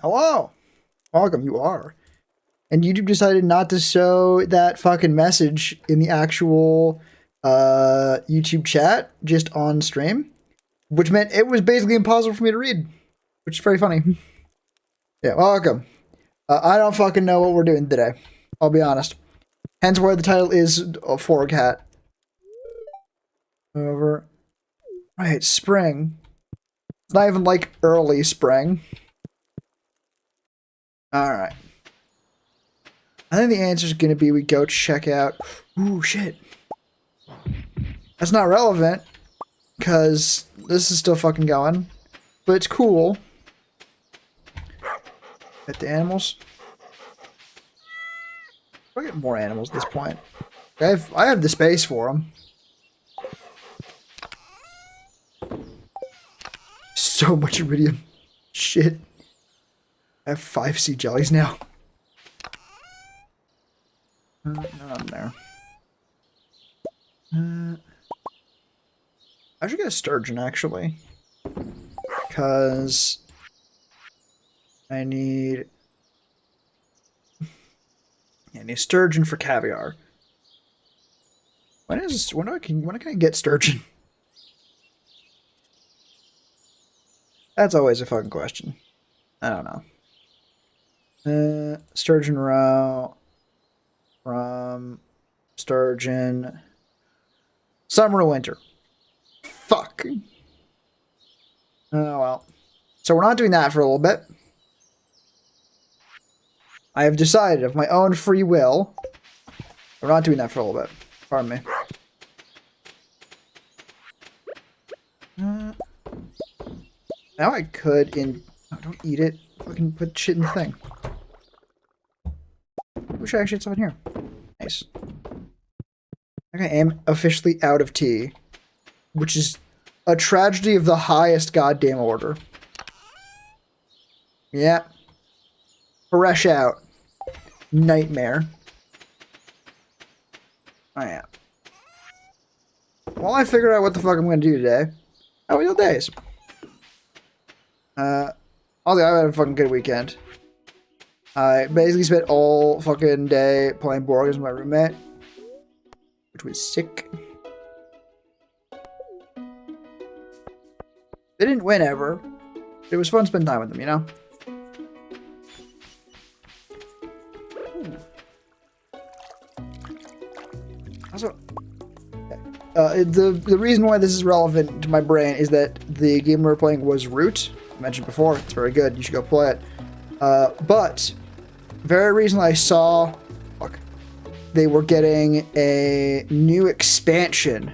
Hello. Welcome, you are. And YouTube decided not to show that fucking message in the actual YouTube chat, just on stream, which meant it was basically impossible for me to read, which is very funny. Yeah, welcome. I don't fucking know what we're doing today. I'll be honest. Hence why the title is a Forg hat. Over. Right, spring. It's not even like early spring. Alright. I think the answer is going to be we go check out... Ooh, shit. That's not relevant, because this is still fucking going. But it's cool. Get the animals. I'll get more animals at this point. I have the space for them. So much iridium. Shit. I have 5 sea jellies now. None there. I should get a sturgeon, actually. Because I need a sturgeon for caviar. When can I get sturgeon? That's always a fucking question. I don't know. Sturgeon roe from sturgeon. Summer or winter. Fuck. Oh well. So we're not doing that for a little bit. I have decided of my own free will. We're not doing that for a little bit. Pardon me. Now I could oh, don't eat it. Fucking put shit in the thing. Wish I actually had something here. Nice. Okay, I am officially out of tea. Which is a tragedy of the highest goddamn order. Yeah. Fresh out. Nightmare. Oh yeah. While I figure out what the fuck I'm gonna do today. How are your days? I had a fucking good weekend. I basically spent all fucking day playing board games with my roommate, which was sick. They didn't win ever. It was fun to spend time with them, you know? Also, the reason why this is relevant to my brain is that the game we were playing was Root. I mentioned before, it's very good. You should go play it. But very recently I saw, they were getting a new expansion,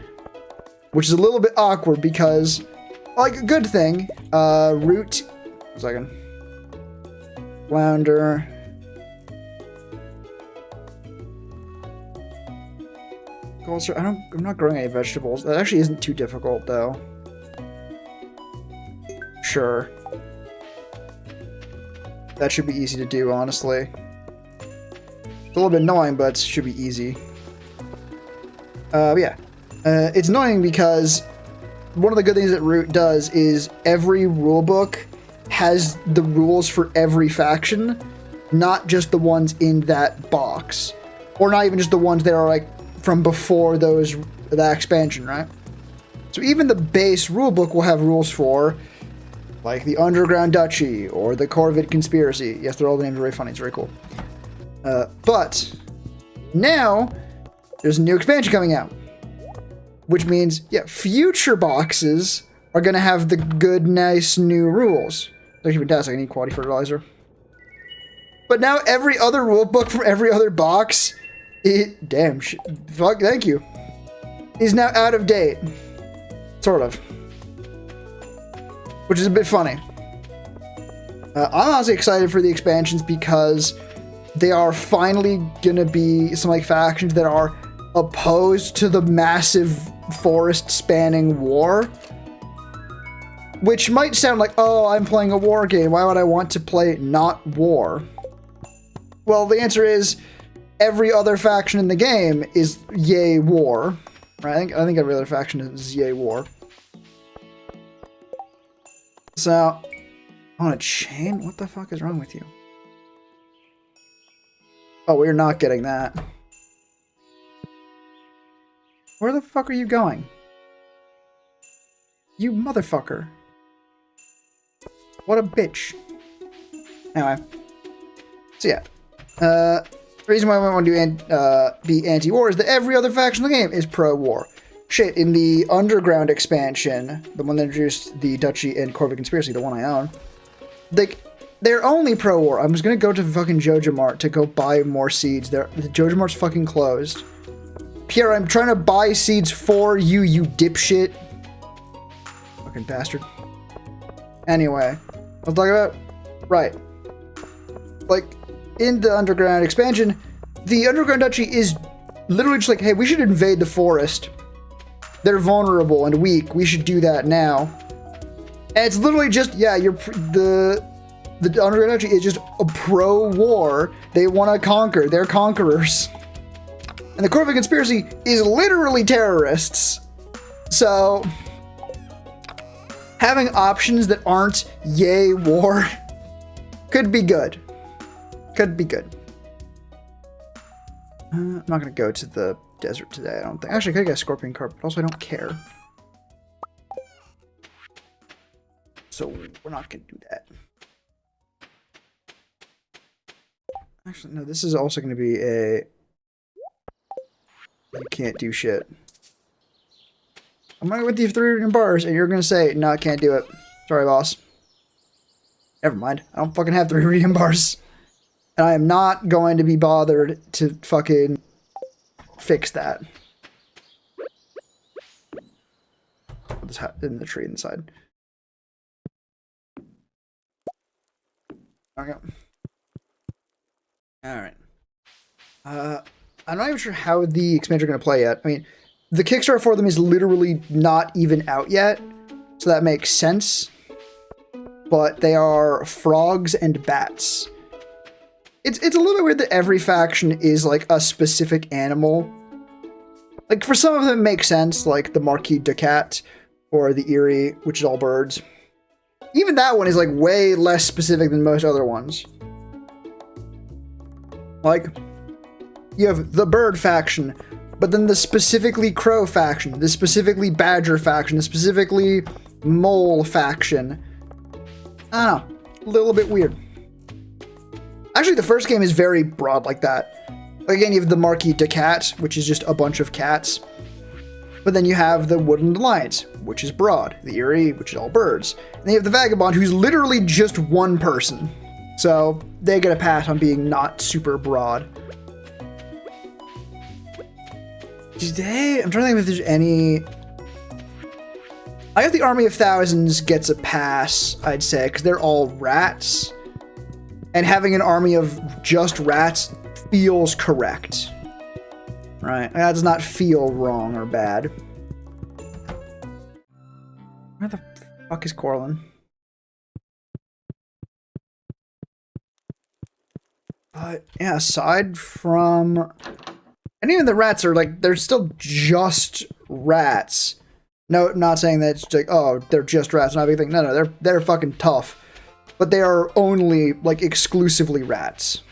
which is a little bit awkward because, like, a good thing. Root. 1 second. Flounder. I'm not growing any vegetables. That actually isn't too difficult, though. Sure. That should be easy to do, honestly. It's a little bit annoying, but it should be easy. Yeah. It's annoying because one of the good things that Root does is every rulebook has the rules for every faction, not just the ones in that box. Or not even just the ones that are, like, from before that expansion, right? So even the base rulebook will have rules for, like, the Underground Duchy or the Corvid Conspiracy. Yes, they're all the names are very funny. It's very cool. But now there's a new expansion coming out, which means, yeah, future boxes are going to have the good, nice new rules. It's actually fantastic. I need quality fertilizer. But now every other rulebook from every other box, fuck, thank you, is now out of date. Sort of. Which is a bit funny. I'm honestly excited for the expansions because they are finally gonna be some, like, factions that are opposed to the massive forest-spanning war. Which might sound like, oh, I'm playing a war game. Why would I want to play not war? Well, the answer is every other faction in the game is yay war. Right? I think every other faction is yay war. So, On a chain? What the fuck is wrong with you? Oh, we're not getting that. Where the fuck are you going? You motherfucker. What a bitch. Anyway. So yeah. The reason why I want to be anti-war is that every other faction in the game is pro-war. Shit, in the Underground expansion, the one that introduced the Duchy and Corvid Conspiracy, the one I own, they're only pro-war. I'm just gonna go to fucking Joja Mart to go buy more seeds. The Joja Mart's fucking closed. Pierre, I'm trying to buy seeds for you, you dipshit. Fucking bastard. Anyway, I was talking about? Right. Like, in the Underground expansion, the Underground Duchy is literally just like, hey, we should invade the forest. They're vulnerable and weak. We should do that now. And it's literally just, yeah, the Underground Duchy is just a pro-war. They want to conquer. They're conquerors. And the Corvid Conspiracy is literally terrorists. So, having options that aren't yay war could be good. Could be good. I'm not going to go to the desert today, I don't think. Actually, I could get a scorpion carp, but also I don't care. So, we're not going to do that. Actually, no, this is also going to be a... You can't do shit. I'm going with you 300 bars, and you're going to say, no, I can't do it. Sorry, boss. Never mind. I don't fucking have 300 bars. And I am not going to be bothered to fucking fix that. Put this in the tree inside. Okay. Alright. I'm not even sure how the expansion are going to play yet. I mean, the Kickstarter for them is literally not even out yet, so that makes sense. But they are frogs and bats. It's a little bit weird that every faction is like a specific animal. Like, for some of them it makes sense, like the Marquis de Cat or the Eerie, which is all birds. Even that one is like way less specific than most other ones. Like, you have the bird faction, but then the specifically crow faction, the specifically badger faction, the specifically mole faction. I don't know, a little bit weird. Actually, the first game is very broad like that. Like, again, you have the Marquis de Cat, which is just a bunch of cats. But then you have the Woodland Alliance, which is broad. The Eerie, which is all birds. And then you have the Vagabond, who's literally just one person. So, they get a pass on being not super broad. I'm trying to think if there's any... I guess the Army of Thousands gets a pass, I'd say, because they're all rats. And having an army of just rats feels correct. Right? That does not feel wrong or bad. Where the fuck is Corlin? But, yeah, aside from... And even the rats are, like, they're still just rats. No, not saying that it's like, oh, they're just rats, not a big thing. No, they're fucking tough. But they are only, like, exclusively rats.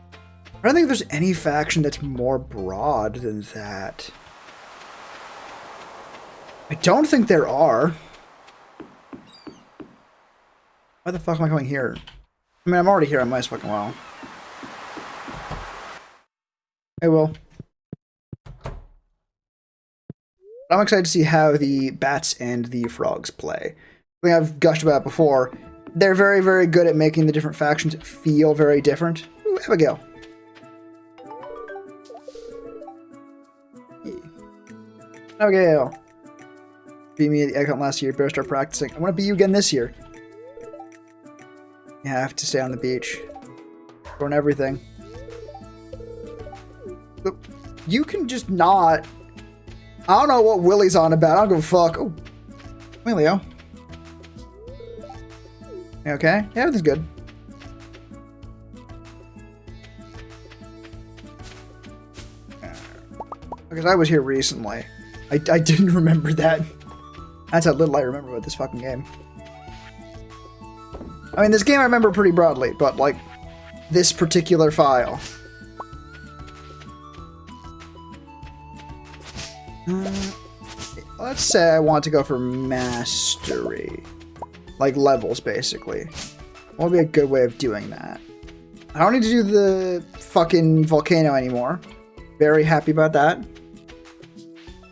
I don't think there's any faction that's more broad than that. I don't think there are. Why the fuck am I coming here? I mean, I'm already here, I might as fucking well. I will. I'm excited to see how the bats and the frogs play. I think I've gushed about it before. They're very, very good at making the different factions feel very different. Ooh, Abigail. Yeah. Abigail. Beat me at the egg hunt last year. Better start practicing. I want to beat you again this year. You have to stay on the beach. Throwing everything. Look, you can just not... I don't know what Willie's on about. I don't give a fuck. Oh. Hey, Leo. You okay? Yeah, everything's good. Because I was here recently. I didn't remember that. That's how little I remember about this fucking game. I mean, this game I remember pretty broadly, but, like, this particular file. Let's say I want to go for mastery. Like, levels, basically. What would be a good way of doing that? I don't need to do the fucking volcano anymore. Very happy about that.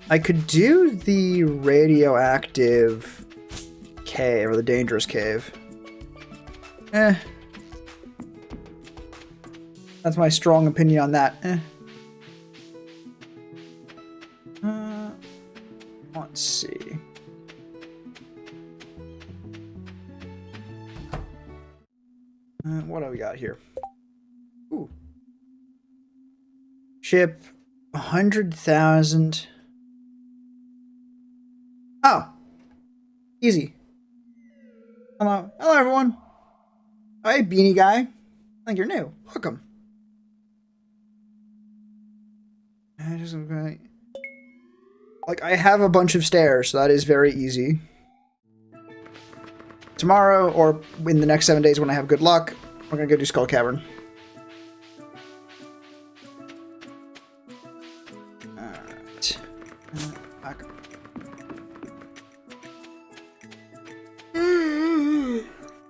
I could do the radioactive cave, or the dangerous cave. That's my strong opinion on that. Let's see. What do we got here? Ooh. Ship 100,000. Oh. Easy. Hello. Hello, everyone. Hey, beanie guy. I think you're new. Welcome. Like, I have a bunch of stairs, so that is very easy. Tomorrow, or in the next 7 days when I have good luck, we're gonna go do Skull Cavern. Alright. Back.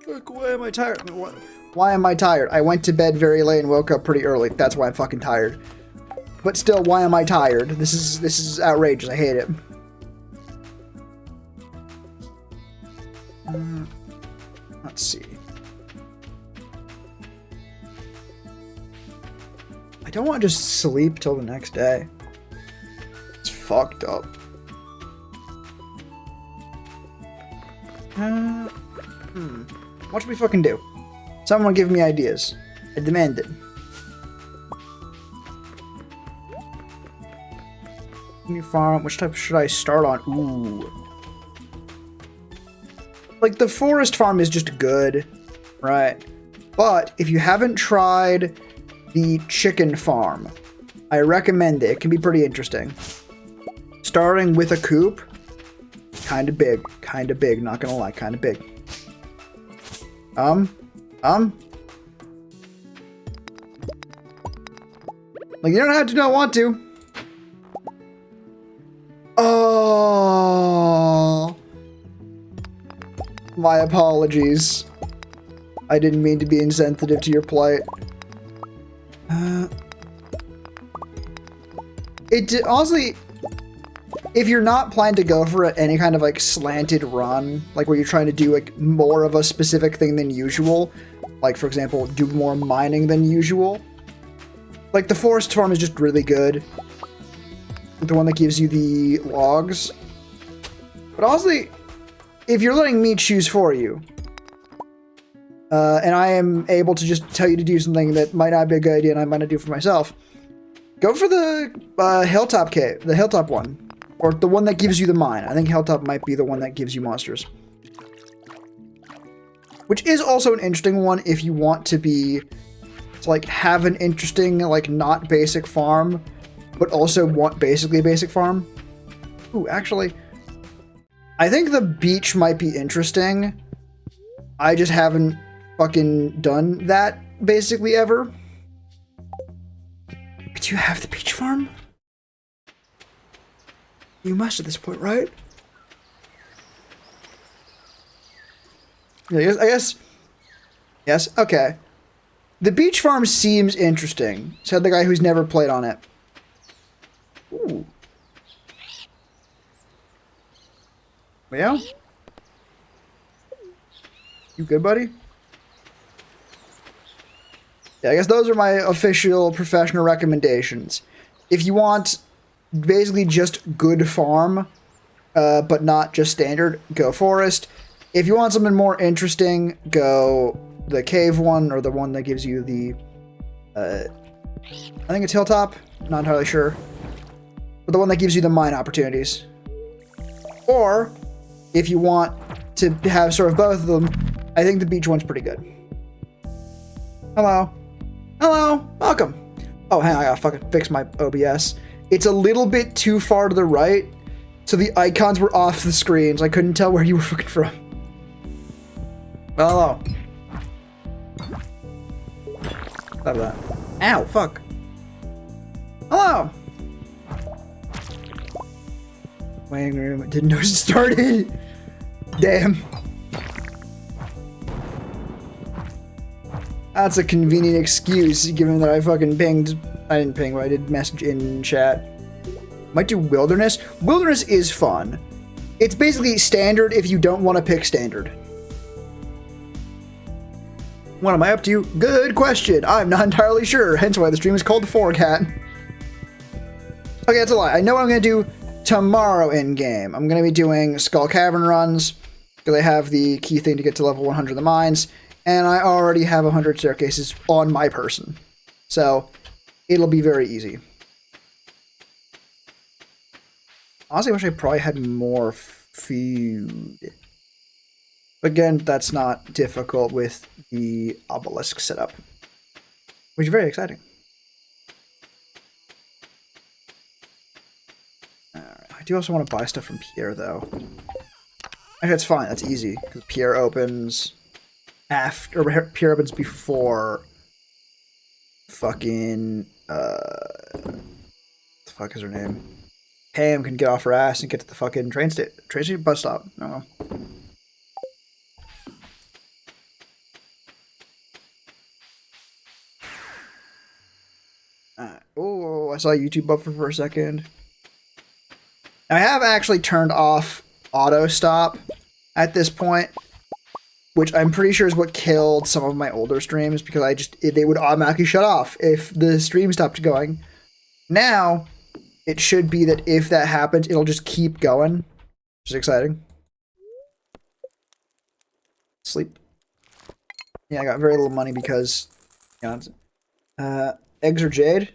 Look, why am I tired? Why am I tired? I went to bed very late and woke up pretty early. That's why I'm fucking tired. But still, why am I tired? This is outrageous. I hate it. Let's see. I don't want to just sleep till the next day. It's fucked up. What should we fucking do? Someone give me ideas. I demand it. New farm. Which type should I start on? Ooh. Like, the forest farm is just good, right? But if you haven't tried the chicken farm, I recommend it. It can be pretty interesting. Starting with a coop, kind of big, not gonna lie, kind of big. Like, you don't have to not want to. Oh. My apologies. I didn't mean to be insensitive to your plight. Honestly, if you're not planning to go for any kind of like slanted run, like where you're trying to do like more of a specific thing than usual, like for example, do more mining than usual, like the forest farm is just really good. The one that gives you the logs. But honestly, if you're letting me choose for you, and I am able to just tell you to do something that might not be a good idea and I might not do for myself, go for the hilltop cave, the hilltop one, or the one that gives you the mine. I think hilltop might be the one that gives you monsters, which is also an interesting one if you want to like have an interesting like not basic farm, but also want basically a basic farm. Ooh, actually, I think the beach might be interesting. I just haven't fucking done that basically ever. But you have the beach farm? You must at this point, right? Yeah, I guess. Yes, okay. The beach farm seems interesting, said the guy who's never played on it. Ooh. Well? You good, buddy? Yeah, I guess those are my official professional recommendations. If you want basically just good farm, but not just standard, go forest. If you want something more interesting, go the cave one, or the one that gives you the, I think it's hilltop, not entirely sure. But the one that gives you the mine opportunities. Or, if you want to have sort of both of them, I think the beach one's pretty good. Hello. Hello. Welcome. Oh, hang on, I gotta fucking fix my OBS. It's a little bit too far to the right, so the icons were off the screen, so I couldn't tell where you were fucking from. Well, hello. Stop that. Ow, fuck. Hello! Waiting room. Didn't know it started. Damn. That's a convenient excuse, given that I fucking pinged. I didn't ping, but I did message in chat. Might do Wilderness. Wilderness is fun. It's basically standard if you don't want to pick standard. What am I up to? Good question. I'm not entirely sure, hence why the stream is called the Forg Hat. Okay, that's a lie. I know what I'm going to do tomorrow in-game. I'm going to be doing Skull Cavern runs, because I have the key thing to get to level 100 of the mines, and I already have 100 staircases on my person. So, it'll be very easy. Honestly, I wish I probably had more food. Again, that's not difficult with the obelisk setup, which is very exciting. Alright, I do also want to buy stuff from Pierre, though. Actually, that's fine. That's easy, because Pierre opens after, or Pierre opens before fucking, what the fuck is her name? Pam can get off her ass and get to the fucking train station bus stop. I don't know. Oh, I saw a YouTube buffer for a second. I have actually turned off auto stop at this point, which I'm pretty sure is what killed some of my older streams, because they would automatically shut off if the stream stopped going. Now, it should be that if that happens, it'll just keep going, which is exciting. Sleep. Yeah, I got very little money because, you know, eggs or jade?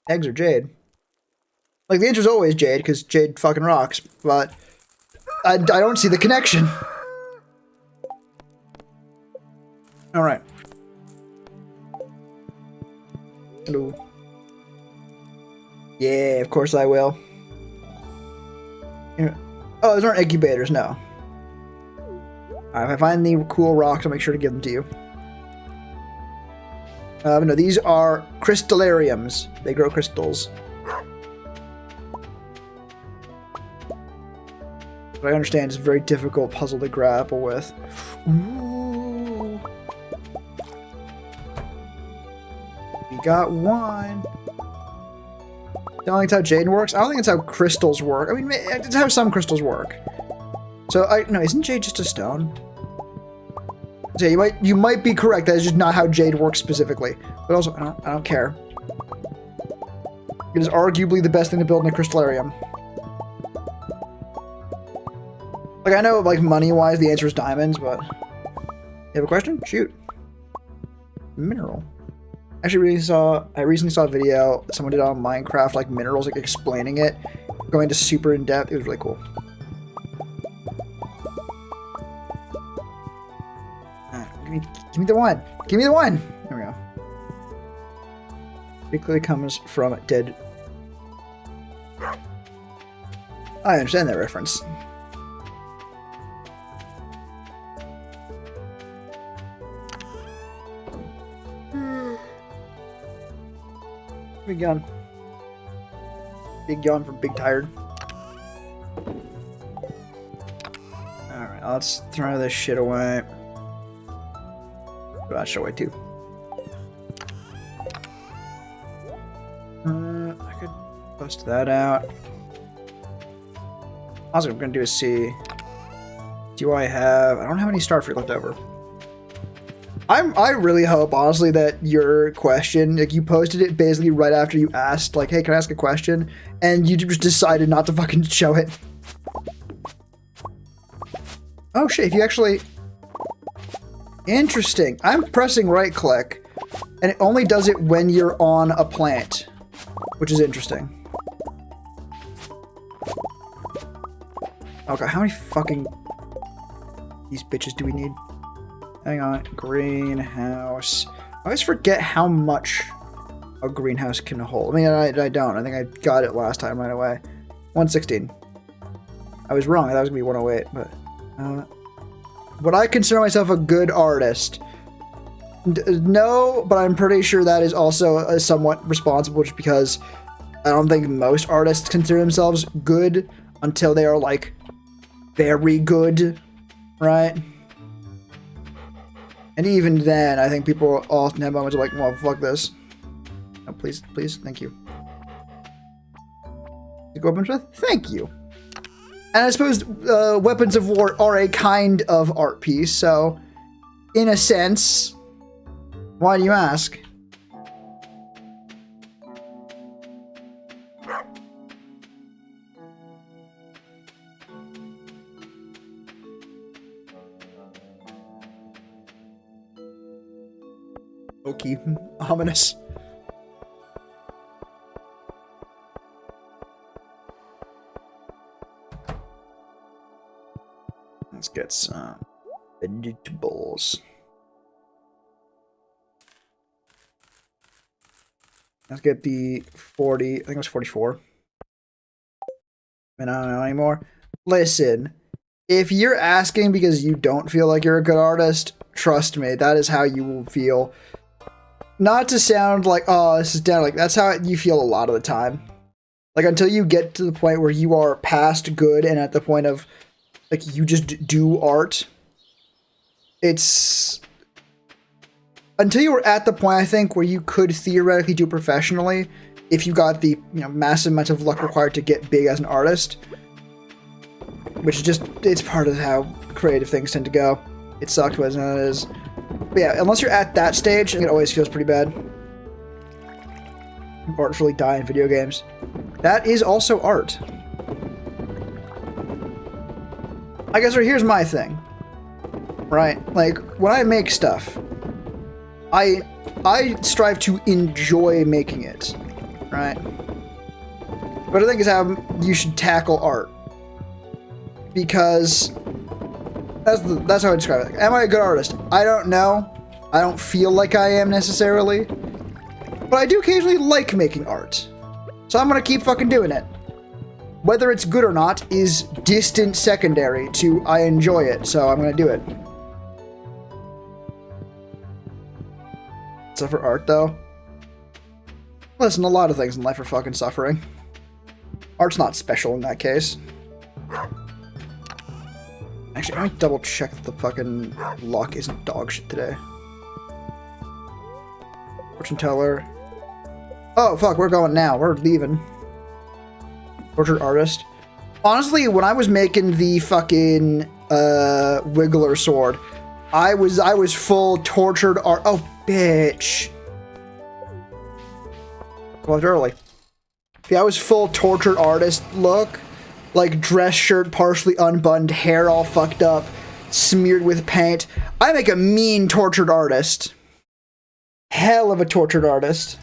Eggs or jade? Like, the answer's always jade, because jade fucking rocks, but I don't see the connection. Alright. Hello. Yeah, of course I will. Oh, those aren't incubators, no. Alright, if I find the cool rocks, I'll make sure to give them to you. No, these are crystallariums. They grow crystals. But I understand it's a very difficult puzzle to grapple with. Ooh. We got one. Don't think that's how jade works. I don't think it's how crystals work. I mean, it's how some crystals work. So no, isn't jade just a stone? So you might be correct. That is just not how jade works specifically. But also, I don't care. It is arguably the best thing to build in a crystallarium. Like, I know, like, money-wise, the answer is diamonds, but... You have a question? Shoot. Mineral. Actually, I recently saw a video someone did on Minecraft, like, minerals, like, explaining it, going to super in-depth. It was really cool. Give me the one! Give me the one! There we go. It clearly comes from dead... I understand that reference. Big yawn. Big yawn from Big Tired. Alright, let's throw this shit away. Throw that shit away too. I could bust that out. Also, what I'm gonna do is see. Do I don't have any star fruit left over. I really hope, honestly, that your question, like, you posted it basically right after you asked, like, hey, can I ask a question? And you just decided not to fucking show it. Oh shit, if you actually... Interesting. I'm pressing right click, and it only does it when you're on a plant, which is interesting. Okay, how many fucking... these bitches do we need? Hang on, greenhouse. I always forget how much a greenhouse can hold. I mean, I don't. I think I got it last time right away. 116. I was wrong. I thought it was going to be 108, but... Would I consider myself a good artist? No, but I'm pretty sure that is also somewhat responsible just because I don't think most artists consider themselves good until they are like very good, right? And even then, I think people often have moments of like, well, fuck this. No, please, please, thank you. Go weapons with? Thank you. And I suppose weapons of war are a kind of art piece, so in a sense, why do you ask? Okay, ominous. Let's get some vegetables. Let's get the 40, I think it was 44. And I don't know anymore. Listen, if you're asking because you don't feel like you're a good artist, trust me, that is how you will feel. Not to sound like, oh, this is down, like, that's how you feel a lot of the time. Like, until you get to the point where you are past good and at the point of, like, you just do art. It's... Until you were at the point, I think, where you could theoretically do professionally, if you got the, you know, massive amount of luck required to get big as an artist. Which is just, it's part of how creative things tend to go. It sucks, but it is. But yeah, unless you're at that stage, it always feels pretty bad. Art really die in video games. That is also art. I guess here's my thing. Right? Like, when I make stuff, I strive to enjoy making it. Right? But I think is how you should tackle art. Because that's how I describe it. Like, am I a good artist? I don't know. I don't feel like I am necessarily. But I do occasionally like making art. So I'm gonna keep fucking doing it. Whether it's good or not is distant secondary to I enjoy it, so I'm gonna do it. Except for art, though. Listen, a lot of things in life are fucking suffering. Art's not special in that case. Actually, let me double check that the fucking luck isn't dog shit today. Fortune teller. Oh, fuck, we're going now. We're leaving. Tortured artist. Honestly, when I was making the fucking Wiggler sword, I was full tortured art. Oh, bitch. Left early. Yeah, I was full tortured artist look. Like dress shirt partially unbuttoned, hair all fucked up, smeared with paint. I make a mean tortured artist. Hell of a tortured artist.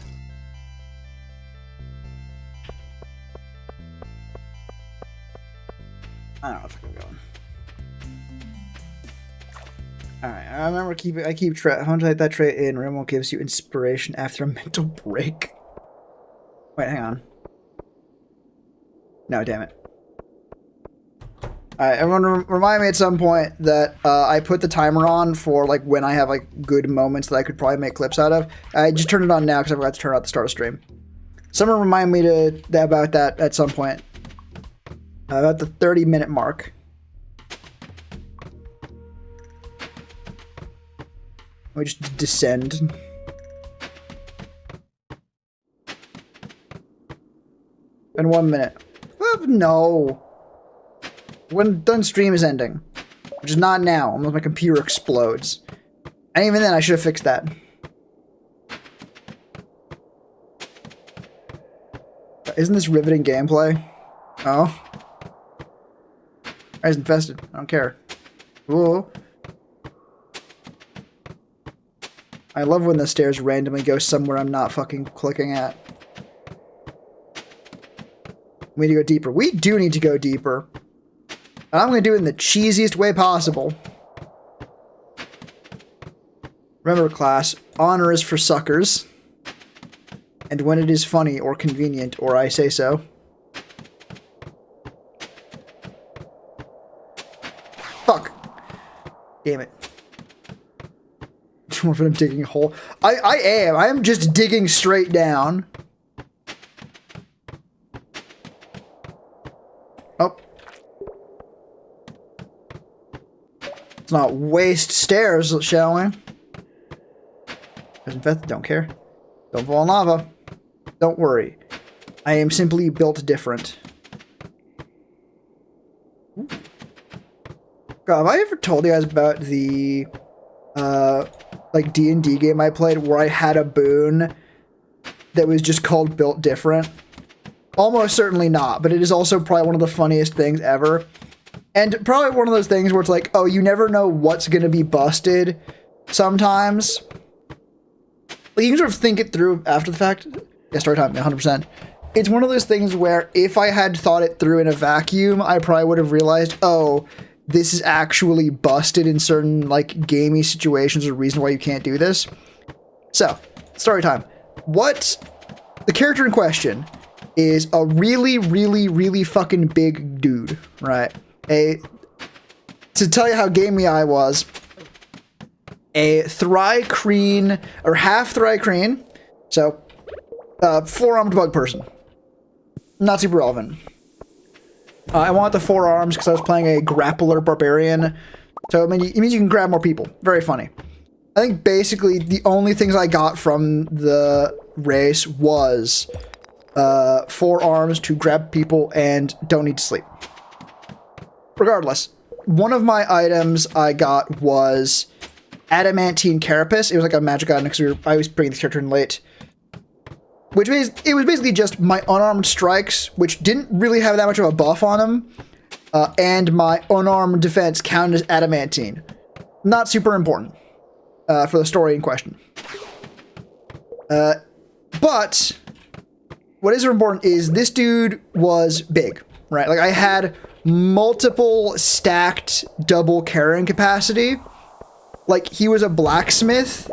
I don't know if I can go. Alright, I remember I keep track. How much I that trait in Remo gives you inspiration after a mental break. Wait, hang on. No, damn it. Alright, everyone remind me at some point that I put the timer on for like when I have like good moments that I could probably make clips out of. I just turned it on now because I forgot to turn it on at the start of stream. Someone remind me about that at some point. About the 30-minute mark. We just descend. In 1 minute. No. When done stream is ending. Which is not now, unless my computer explodes. And even then, I should have fixed that. Isn't this riveting gameplay? Oh. Guy's infested. I don't care. Ooh. I love when the stairs randomly go somewhere I'm not fucking clicking at. We need to go deeper. We do need to go deeper. And I'm going to do it in the cheesiest way possible. Remember, class, honor is for suckers. And when it is funny or convenient, or I say so. Fuck. Damn it. More of them digging a hole. I am just digging straight down. Oh. Let's not waste stairs, shall we? Don't care. Don't fall in lava. Don't worry. I am simply built different. Ooh. God, have I ever told you guys about the like D&D game I played where I had a boon that was just called Built Different? Almost certainly not, but it is also probably one of the funniest things ever. And probably one of those things where it's like, oh, you never know what's going to be busted sometimes. Like, you can sort of think it through after the fact. Yeah, story time, 100%. It's one of those things where if I had thought it through in a vacuum, I probably would have realized, oh, this is actually busted in certain, like, gamey situations or reason why you can't do this. So, story time. The character in question is a really, really, really fucking big dude, right? To tell you how gamey I was, a Thry-Kreen, or half Thry-Kreen, so, 4-armed bug person. Not super relevant. I want the 4 arms because I was playing a grappler barbarian, so it means you can grab more people. Very funny. I think basically the only things I got from the race was 4 arms to grab people and don't need to sleep. Regardless, one of my items I got was adamantine carapace. It was like a magic item because I was bringing this character in late. Which means it was basically just my unarmed strikes, which didn't really have that much of a buff on them, and my unarmed defense counted as adamantine. Not super important for the story in question. But what is important is this dude was big, right? Like, I had multiple stacked double carrying capacity. Like, he was a blacksmith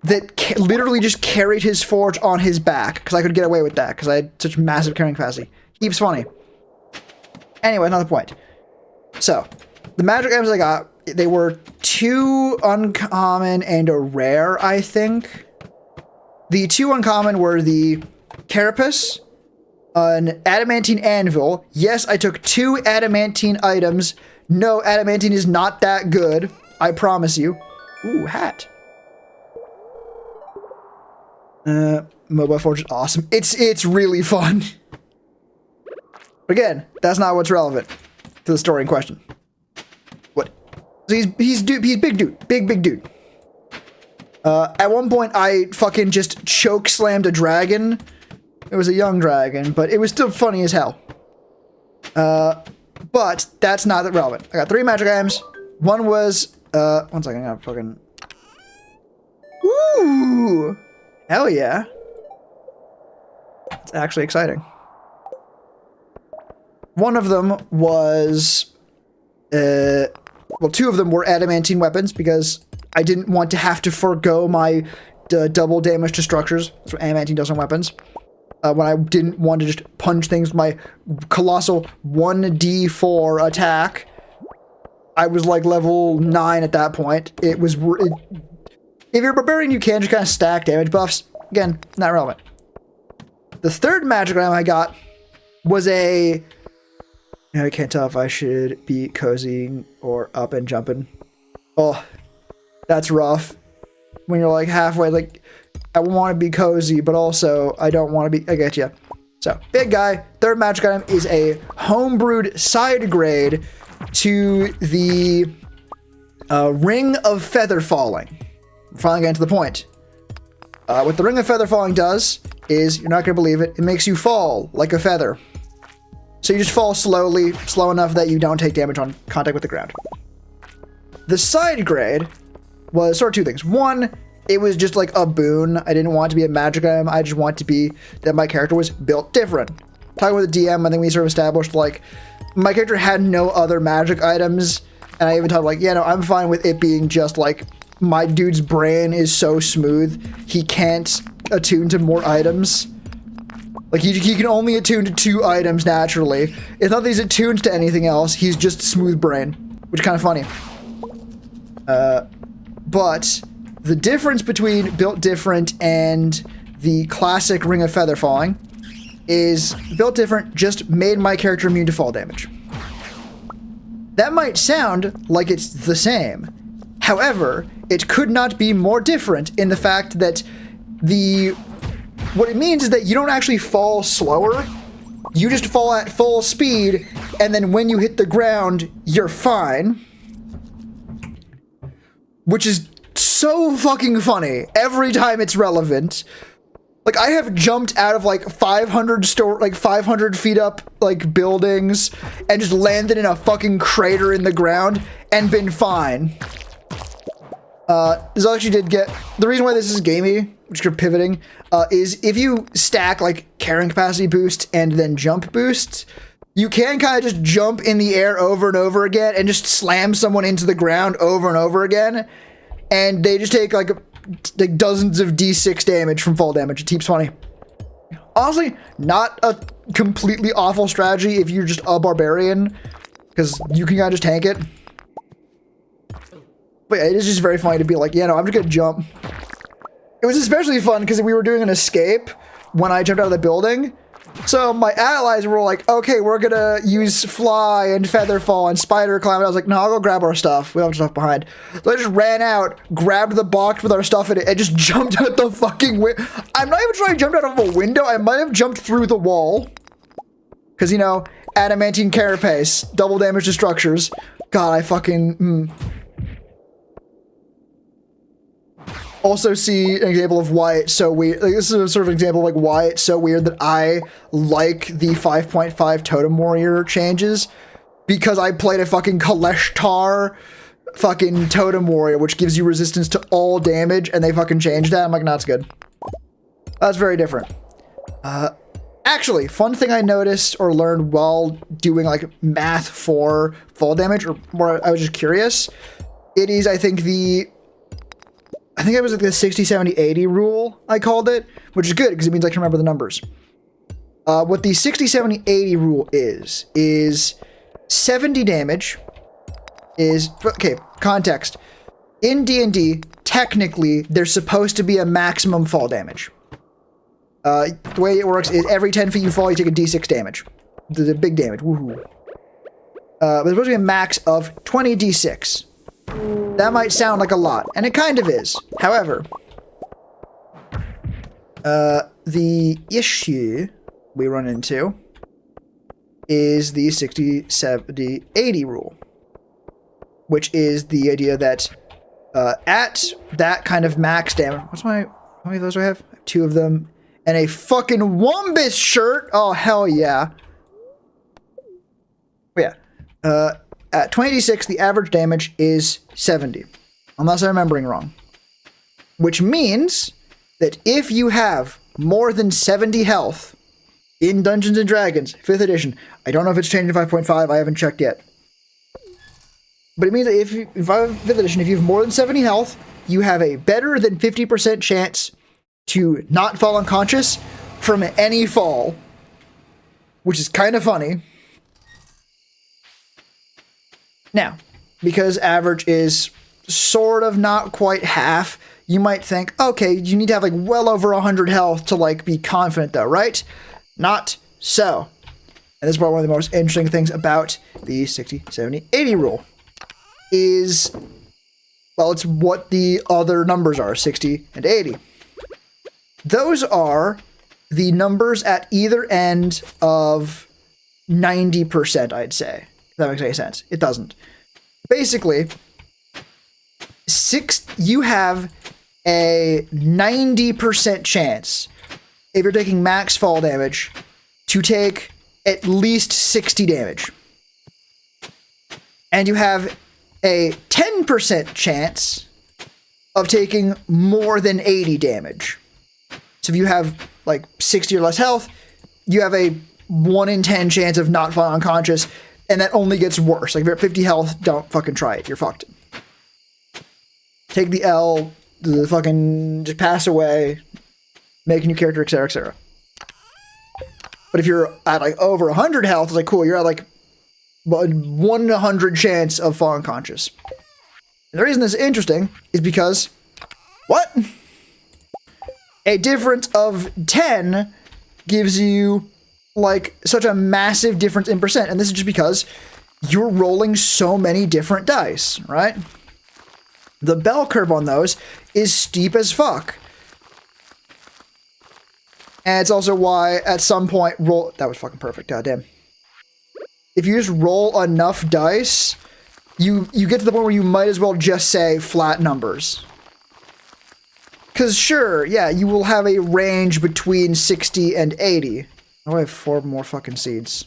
that literally just carried his forge on his back, because I could get away with that, because I had such massive carrying capacity. Heaps funny. Anyway, another point. So, the magic items I got, they were 2 uncommon and a rare, I think. The 2 uncommon were the carapace, an adamantine anvil. Yes, I took 2 adamantine items. No, adamantine is not that good. I promise you. Ooh, hat. Mobile Forge is awesome. It's really fun. But again, that's not what's relevant to the story in question. What? So he's big dude. Big dude. At one point, I fucking just choke slammed a dragon. It was a young dragon, but it was still funny as hell. But that's not that relevant. I got 3 magic items. One was, one second, I gotta fucking... Ooh! Hell yeah. It's actually exciting. One of them was, well, 2 of them were adamantine weapons because I didn't want to have to forego my double damage to structures. That's what adamantine does on weapons. When I didn't want to just punch things with my colossal 1d4 attack. I was like level 9 at that point. It was... If you're a barbarian, you can just kind of stack damage buffs. Again, not relevant. The 3rd magic item I got was a... I can't tell if I should be cozying or up and jumping. Oh, that's rough. When you're like halfway, like, I want to be cozy, but also I don't want to be... I get you. So, big guy. 3rd magic item is a homebrewed side grade to the Ring of Feather Falling. Finally getting to the point. What the Ring of Feather Falling does is, you're not going to believe it, it makes you fall like a feather. So you just fall slowly, slow enough that you don't take damage on contact with the ground. The side grade was sort of 2 things. One, it was just like a boon. I didn't want it to be a magic item. I just want it to be that my character was built different. Talking with the DM, I think we sort of established, like, my character had no other magic items. And I even told him, like, yeah, no, I'm fine with it being just like, my dude's brain is so smooth, he can't attune to more items. Like, he can only attune to 2 items naturally. It's not that he's attuned to anything else, he's just smooth brain. Which is kind of funny. But the difference between Built Different and the classic Ring of Feather Falling is Built Different just made my character immune to fall damage. That might sound like it's the same. However, it could not be more different in the fact that what it means is that you don't actually fall slower. You just fall at full speed, and then when you hit the ground, you're fine. Which is so fucking funny every time it's relevant. Like, I have jumped out of like 500 feet up like buildings and just landed in a fucking crater in the ground and been fine. This actually did get the reason why this is gamey, which you're pivoting, is if you stack like carrying capacity boost and then jump boosts, you can kind of just jump in the air over and over again and just slam someone into the ground over and over again, and they just take like dozens of d6 damage from fall damage. It keeps funny. Honestly, not a completely awful strategy if you're just a barbarian, because you can kind of just tank it. But yeah, it is just very funny to be like, yeah, no, I'm just gonna jump. It was especially fun because we were doing an escape when I jumped out of the building. So my allies were like, okay, we're gonna use fly and feather fall and spider climb. And I was like, no, I'll go grab our stuff. We don't have stuff behind. So I just ran out, grabbed the box with our stuff in it, and just jumped out the fucking window. I'm not even trying to jump out of a window. I might have jumped through the wall. Because, you know, adamantine carapace, double damage to structures. God, I fucking... Also see an example of why it's so weird. Like, this is a sort of an example of like why it's so weird that I like the 5.5 Totem Warrior changes, because I played a fucking Kaleshtar fucking Totem Warrior, which gives you resistance to all damage, and they fucking changed that. I'm like, no, it's good. That's very different. Actually, fun thing I noticed or learned while doing like math for fall damage, or more, I was just curious. It is, I think it was like the 60, 70, 80 rule, I called it, which is good because it means I can remember the numbers. What the 60, 70, 80 rule is 70 damage is, okay, context. In D&D, technically, there's supposed to be a maximum fall damage. The way it works is every 10 feet you fall, you take a d6 damage. The big damage, woohoo. But there's supposed to be a max of 20 d6. That might sound like a lot, and it kind of is. However, the issue we run into is the 60, 70, 80 rule, which is the idea that at that kind of max damage... how many of those do I have? 2 of them. And a fucking Wumbus shirt! Oh, hell yeah. Yeah. At 20d6, the average damage is 70, unless I'm remembering wrong. Which means that if you have more than 70 health in Dungeons & Dragons, 5th edition, I don't know if it's changed in 5.5, I haven't checked yet. But it means that if 5th edition, if you have more than 70 health, you have a better than 50% chance to not fall unconscious from any fall, which is kind of funny. Now, because average is sort of not quite half, you might think, okay, you need to have like well over 100 health to like be confident though, right? Not so. And this is probably one of the most interesting things about the 60, 70, 80 rule is, well, it's what the other numbers are, 60 and 80. Those are the numbers at either end of 90%, I'd say. If that makes any sense. It doesn't. Basically, you have a 90% chance, if you're taking max fall damage, to take at least 60 damage. And you have a 10% chance of taking more than 80 damage. So if you have like 60 or less health, you have a 1 in 10 chance of not falling unconscious. And that only gets worse. Like, if you're at 50 health, don't fucking try it. You're fucked. Take the L, the fucking just pass away, make a new character, etc., etc. But if you're at like over 100 health, it's like, cool, you're at like 1 in 100 chance of falling unconscious. And the reason this is interesting is because What? A difference of 10 gives you like such a massive difference in percent. And this is just because you're rolling so many different dice, right? The bell curve on those is steep as fuck. And it's also why at some point roll... That was fucking perfect, goddamn. If you just roll enough dice, you get to the point where you might as well just say flat numbers. Because sure, yeah, you will have a range between 60 and 80. Oh, I have 4 more fucking seeds.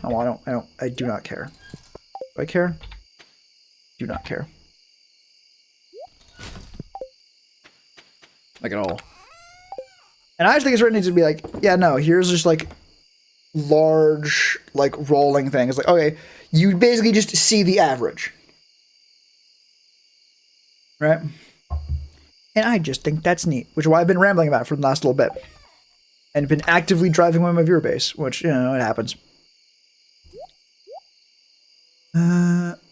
Oh, I do not care. Do I care? Do not care. Like at all. And I just think it's written to be like, yeah, no, here's just like large, like rolling things. Like, okay, you basically just see the average. Right? And I just think that's neat, which is why I've been rambling about for the last little bit. And been actively driving away my viewer base, which, you know, it happens.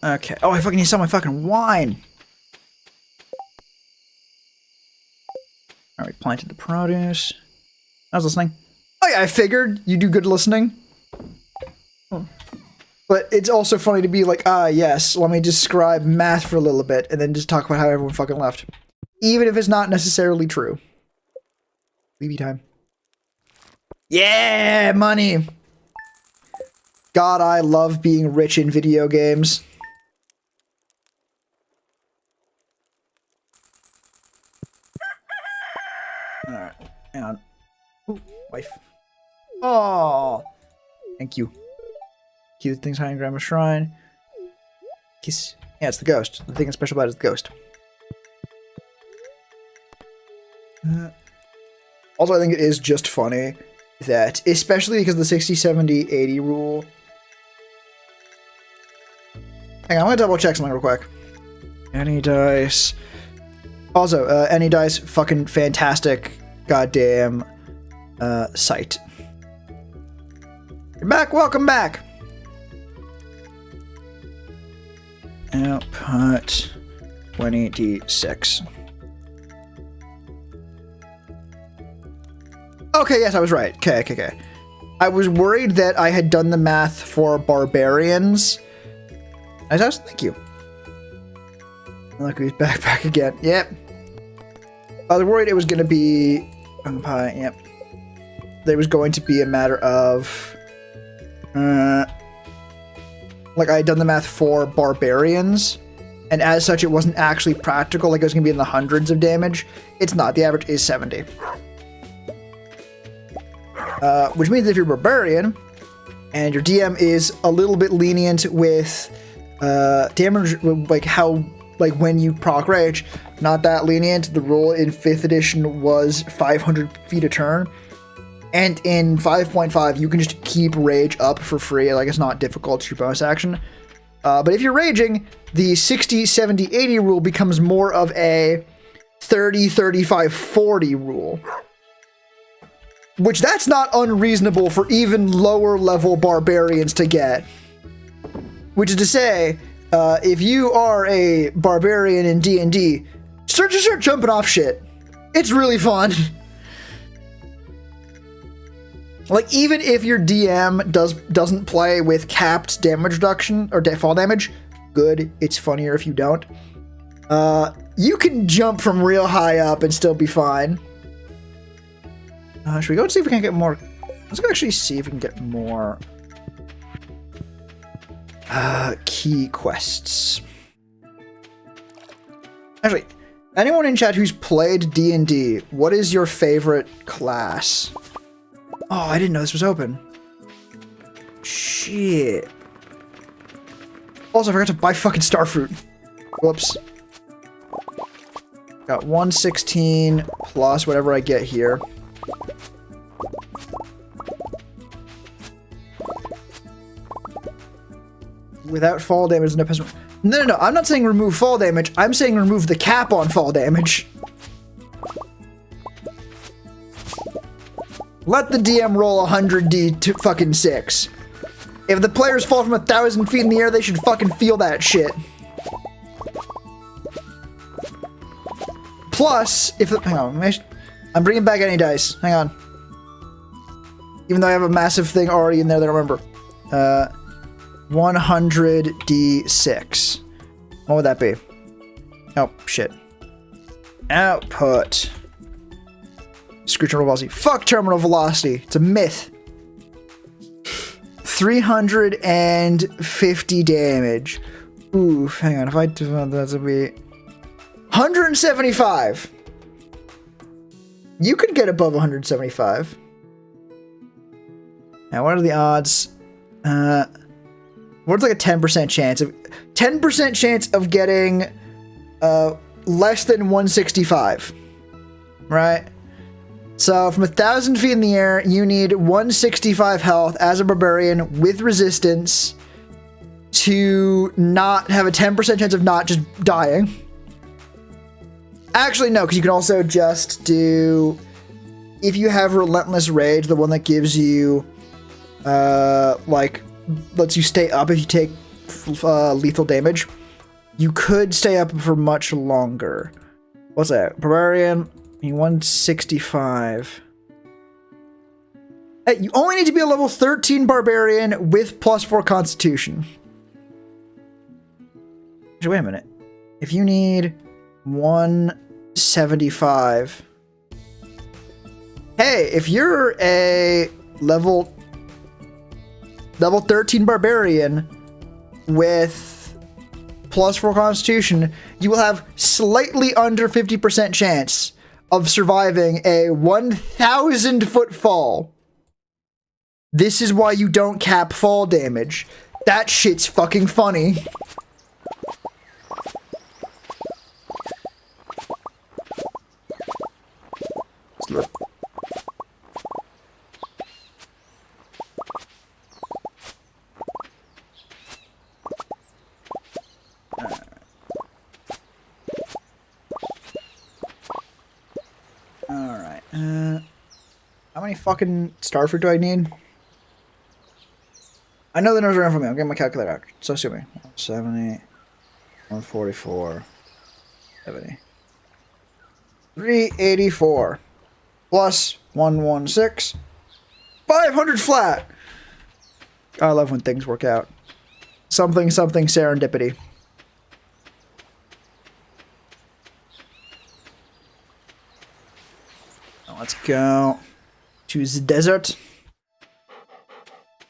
Okay. Oh, I fucking need to sell my fucking wine. Alright, planted the produce. I was listening. Oh yeah, I figured you do good listening. But it's also funny to be like, ah, yes, let me describe math for a little bit, and then just talk about how everyone fucking left. Even if it's not necessarily true. Levy time. Yeah, money! God, I love being rich in video games. Alright, hang on. Ooh, wife. Oh, thank you. Cute things hiding in Grandma's shrine. Kiss. Yeah, it's the ghost. The thing that's special about it is the ghost. Also, I think it is just funny that, especially because of the 60, 70, 80 rule. Hang on, I'm gonna double check something real quick. Any dice. Also, any dice, fucking fantastic goddamn site. You're back, welcome back. Output 20d6. Okay, yes, I was right. Okay. I was worried that I had done the math for barbarians. Thank you. Look, he's back again. Yep. I was worried it was going to be... Yep. There was going to be a matter of... like, I had done the math for barbarians, and as such, it wasn't actually practical. Like, it was going to be in the hundreds of damage. It's not. The average is 70. Which means if you're barbarian, and your DM is a little bit lenient with damage, like how, like when you proc rage, not that lenient. The rule in 5th edition was 500 feet a turn, and in 5.5 you can just keep rage up for free. Like, it's not difficult, it's your bonus action. But if you're raging, the 60, 70, 80 rule becomes more of a 30, 35, 40 rule. Which, that's not unreasonable for even lower level barbarians to get. Which is to say, if you are a barbarian in D&D, just start jumping off shit. It's really fun. Like, even if your DM doesn't play with capped damage reduction, or fall damage, good, it's funnier if you don't. You can jump from real high up and still be fine. Should we go and see if we can get more? Let's go actually see if we can get more key quests. Actually, anyone in chat who's played D&D, what is your favorite class? Oh, I didn't know this was open. Shit. Also, I forgot to buy fucking starfruit. Whoops. Got 116 plus whatever I get here. Without fall damage, no pessimist. No. I'm not saying remove fall damage. I'm saying remove the cap on fall damage. Let the DM roll 100d to fucking 6. If the players fall from 1,000 feet in the air, they should fucking feel that shit. Plus, if hang on, I'm bringing back any dice. Hang on. Even though I have a massive thing already in there that I remember. 100d6. What would that be? Oh, shit. Output. Screw terminal velocity. Fuck terminal velocity. It's a myth. 350 damage. Oof, hang on. If I do that, would be 175. You could get above 175. Now, what are the odds? What's like a 10% chance of 10% chance of getting less than 165, right? So from 1,000 feet in the air, you need 165 health as a barbarian with resistance to not have a 10% chance of not just dying. Actually, no, because you can also just do, if you have Relentless Rage, the one that gives you, like, lets you stay up if you take lethal damage, you could stay up for much longer. What's that? Barbarian, 165. Hey, you only need to be a level 13 barbarian with +4 constitution. Wait a minute. If you need 175. Hey, if you're a level 13 barbarian with +4 constitution, you will have slightly under 50% chance of surviving a 1,000-foot fall. This is why you don't cap fall damage. That shit's fucking funny. Alright. How many fucking starfruit do I need? I know the numbers are in for me. I'll get my calculator out. So assuming 170, 144, 70. 384 plus 116. 500 flat. I love when things work out. Something serendipity. Let's go to the desert.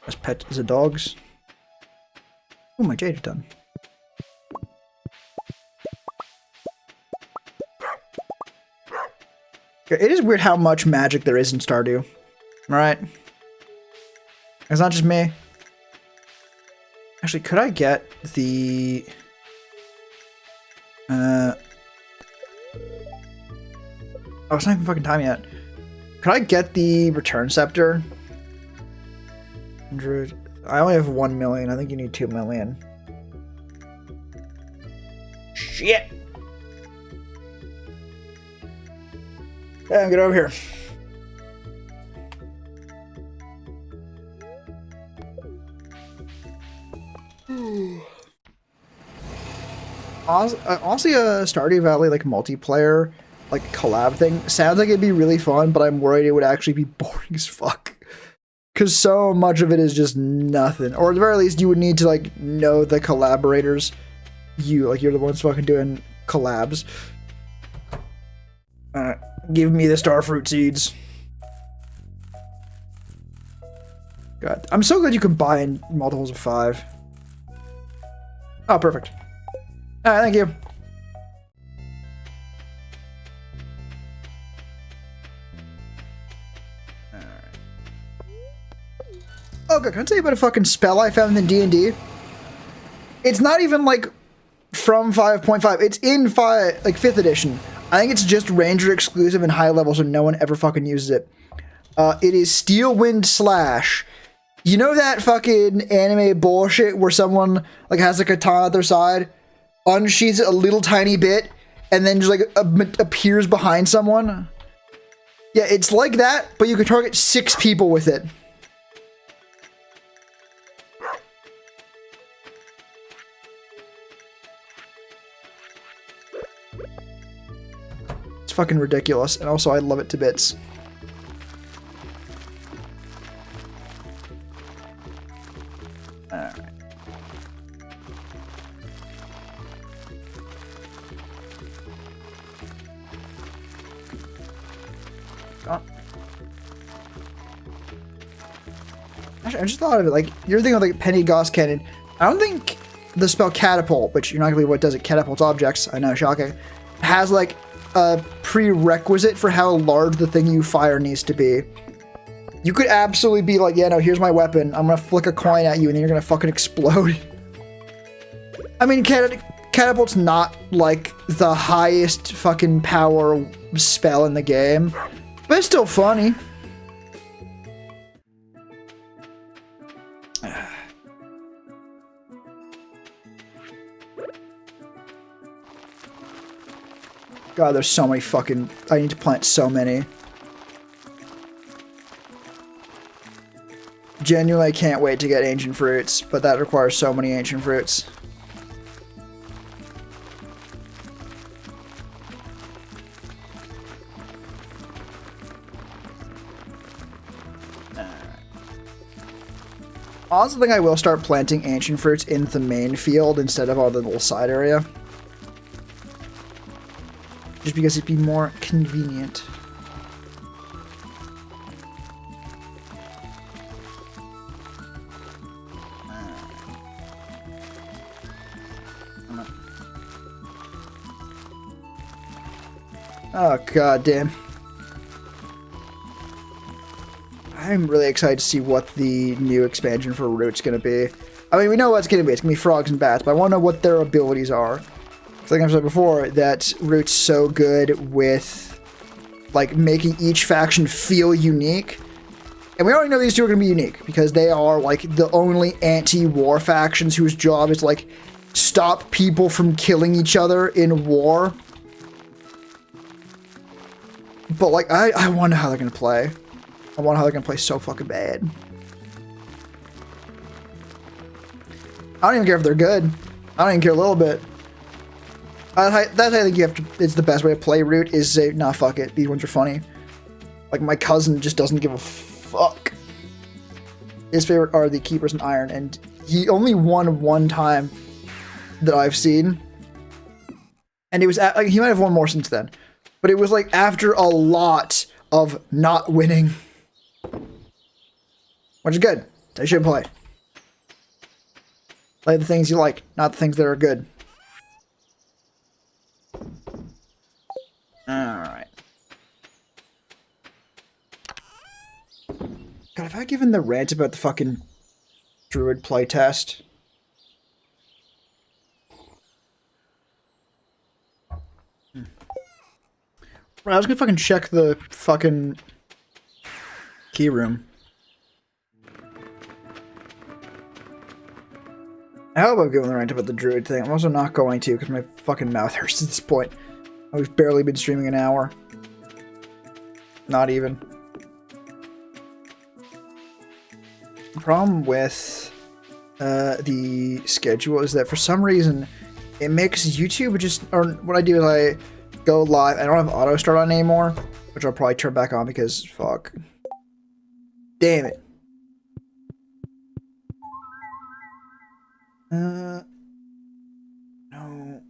Let's pet the dogs. Oh, my jade is done. It is weird how much magic there is in Stardew. Right? It's not just me. Actually, could I get the... Oh, it's not even fucking time yet. Could I get the return scepter? 100. I only have 1 million. I think you need 2 million. Shit. Damn, get over here. Honestly, a Stardew Valley like multiplayer, like collab thing sounds like it'd be really fun, but I'm worried it would actually be boring as fuck. Because so much of it is just nothing. Or at the very least, you would need to like know the collaborators. You're the ones fucking doing collabs. Give me the starfruit seeds. God, I'm so glad you can buy in multiples of 5. Oh, perfect. Alright, thank you. Alright. Okay, can I tell you about a fucking spell I found in D&D? It's not even like from 5.5. It's in 5th edition. I think it's just Ranger exclusive and high level, so no one ever fucking uses it. It is Steel Wind Slash. You know that fucking anime bullshit where someone like has a katana at their side, unsheathes it a little tiny bit, and then just like appears behind someone? Yeah, it's like that, but you can target 6 people with it. It's fucking ridiculous, and also I love it to bits. Alright. Oh. Actually, I just thought of it, like, you're thinking of like Penny Gauss Cannon. I don't think the spell Catapult, which you're not gonna believe what does it, catapults objects, I know, shocking, has like a prerequisite for how large the thing you fire needs to be. You could absolutely be like, yeah, no, here's my weapon. I'm gonna flick a coin at you and then you're gonna fucking explode. I mean, Catapult's not like the highest fucking power spell in the game, but it's still funny. God, there's so many fucking... I need to plant so many. Genuinely, I can't wait to get ancient fruits, but that requires so many ancient fruits. I also think I will start planting ancient fruits in the main field instead of on the little side area. Just because it'd be more convenient. Oh, god damn. I'm really excited to see what the new expansion for Root's gonna be. I mean, we know what it's gonna be. It's gonna be frogs and bats, but I wanna know what their abilities are. Like I've said before, that Root's so good with, like, making each faction feel unique. And we already know these two are going to be unique, because they are, like, the only anti-war factions whose job is to, like, stop people from killing each other in war. But, like, I wonder how they're going to play. I wonder how they're going to play so fucking bad. I don't even care if they're good. I don't even care a little bit. That's how I think you have to. It's the best way to play Root is say, nah, fuck it. These ones are funny. Like my cousin just doesn't give a fuck. His favorite are the Keepers and Iron, and he only won one time that I've seen, and it was like he might have won more since then, but it was like after a lot of not winning, which is good. They should play. Play the things you like, not the things that are good. Alright. God, have I given the rant about the fucking Druid playtest? Right, I was gonna fucking check the fucking key room. I hope I've given the rant about the Druid thing. I'm also not going to because my fucking mouth hurts at this point. We've barely been streaming an hour. Not even. The problem with the schedule is that for some reason it makes YouTube just, or what I do is I go live. I don't have auto start on anymore, which I'll probably turn back on because fuck. Damn it. No. No.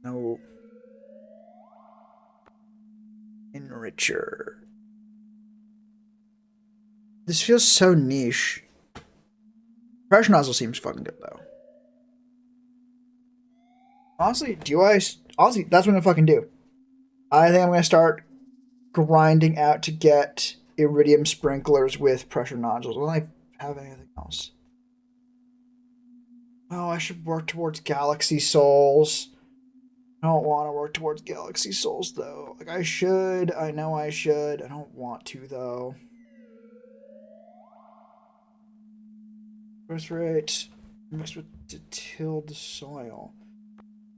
No. Enricher. This feels so niche. Pressure nozzle seems fucking good though. Honestly, honestly, that's what I'm fucking do. I think I'm gonna start grinding out to get iridium sprinklers with pressure nodules. Will I have anything else? Oh, I should work towards Galaxy Souls. I don't want to work towards Galaxy Souls, though. Like, I should. I know I should. I don't want to, though. Birth rate mixed with tilled soil.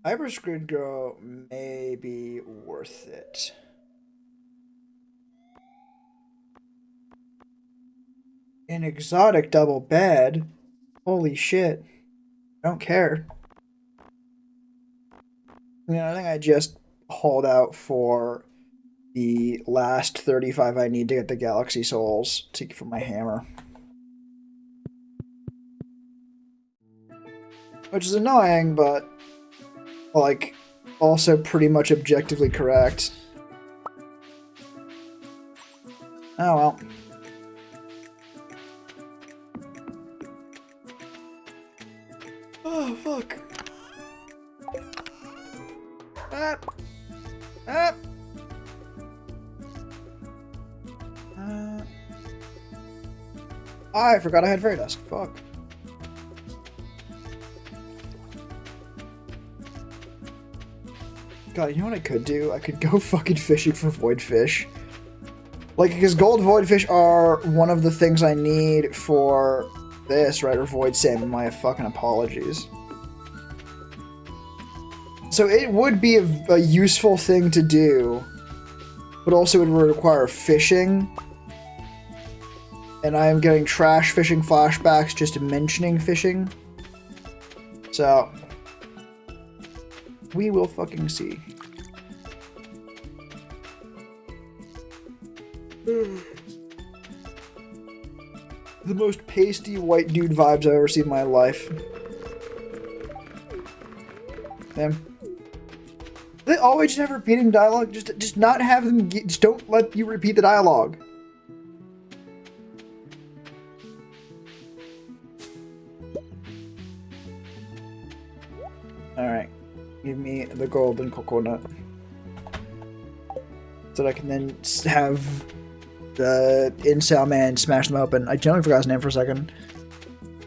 Hybrid Grid Grow may be worth it. An exotic double bed? Holy shit. I don't care. You know, I think I just hold out for the last 35 I need to get the Galaxy Souls for my hammer. Which is annoying, but, like, also pretty much objectively correct. Oh well. Oh, fuck. I forgot I had Fairy Dust. Fuck. God, you know what I could do? I could go fucking fishing for void fish. Like, because gold void fish are one of the things I need for this, right? Or void salmon. My fucking apologies. So it would be a useful thing to do, but also it would require fishing. And I am getting trash fishing flashbacks just mentioning fishing. So, we will fucking see. The most pasty white dude vibes I've ever seen in my life. Damn. They always just have repeating dialogue. Just not have them. Just don't let you repeat the dialogue. All right, give me the golden coconut, so that I can then have the incel man smash them open. I generally forgot his name for a second.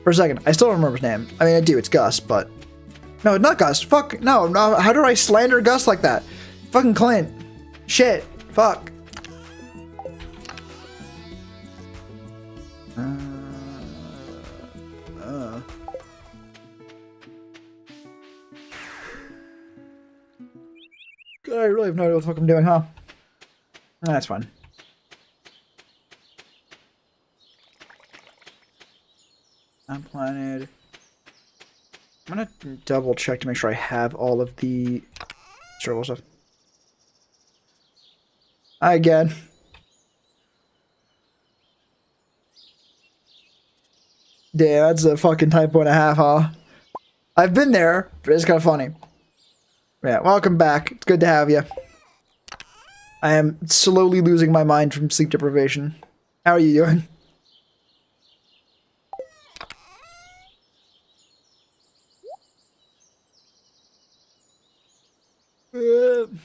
I still don't remember his name. I mean, I do. It's Gus, but. No, not Gus. Fuck. No. How did I slander Gus like that? Fucking Clint. Shit. Fuck. God, I really have no idea what the fuck I'm doing, huh? That's fine. Unplanted. I'm gonna double check to make sure I have all of the struggle stuff. Again. Damn, that's a fucking typo and a half, huh? I've been there, but it's kind of funny. Yeah, welcome back. It's good to have you. I am slowly losing my mind from sleep deprivation. How are you doing? Food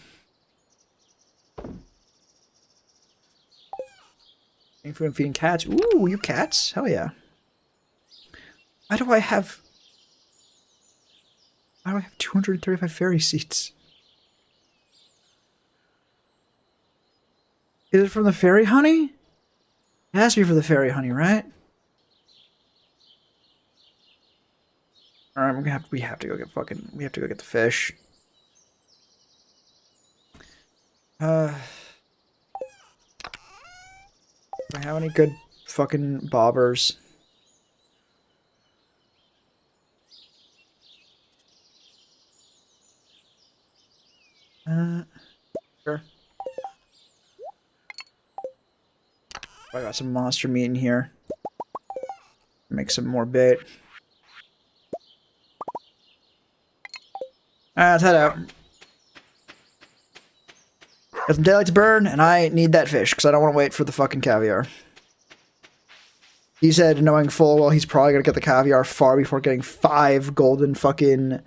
and feeding cats. Ooh, you cats? Hell yeah. Why do I have 235 fairy seats? Is it from the fairy honey? It has to be for the fairy honey, right? Alright, we have to go get the fish. Do I have any good fucking bobbers? Sure. I got some monster meat in here. Make some more bait. Let's head out. Got some daylight to burn, and I need that fish, because I don't want to wait for the fucking caviar. He said, knowing full well he's probably going to get the caviar far before getting 5 golden fucking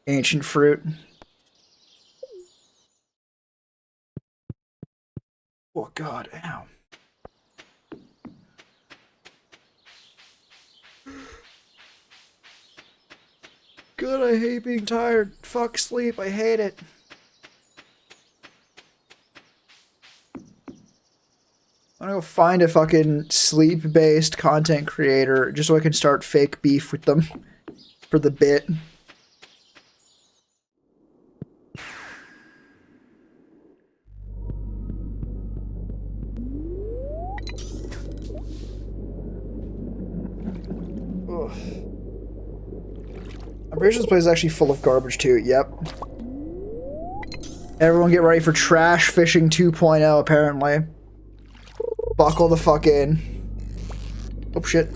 ancient fruit. Oh god, ow. God, I hate being tired. Fuck sleep, I hate it. I'm gonna go find a fucking sleep-based content creator just so I can start fake beef with them for the bit. Ugh. I'm pretty sure this place is actually full of garbage too. Yep. Everyone get ready for Trash Fishing 2.0, apparently. Buckle the fuck in. Oh, shit.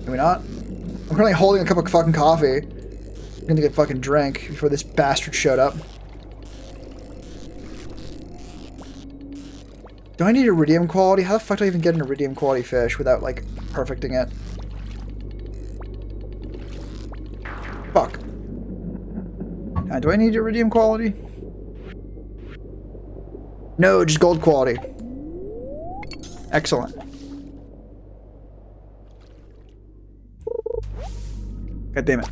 Maybe not. I'm currently holding a cup of fucking coffee. I'm gonna get fucking drink before this bastard showed up. Do I need iridium quality? How the fuck do I even get an iridium quality fish without, like, perfecting it? Fuck. Do I need iridium quality? No, just gold quality. Excellent. God damn it.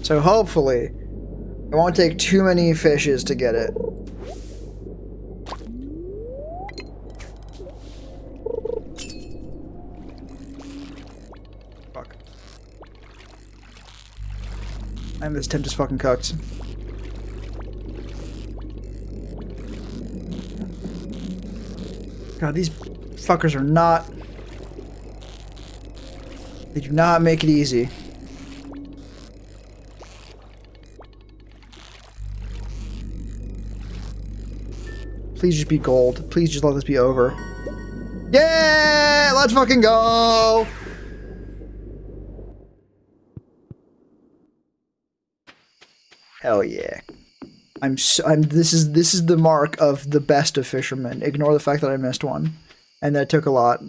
So hopefully, it won't take too many fishes to get it. Fuck. And this tent is fucking cooked. God, these fuckers are not... They do not make it easy. Please just be gold. Please just let this be over. Yeah! Let's fucking go! Hell yeah. This is the mark of the best of fishermen. Ignore the fact that I missed one. And that took a lot.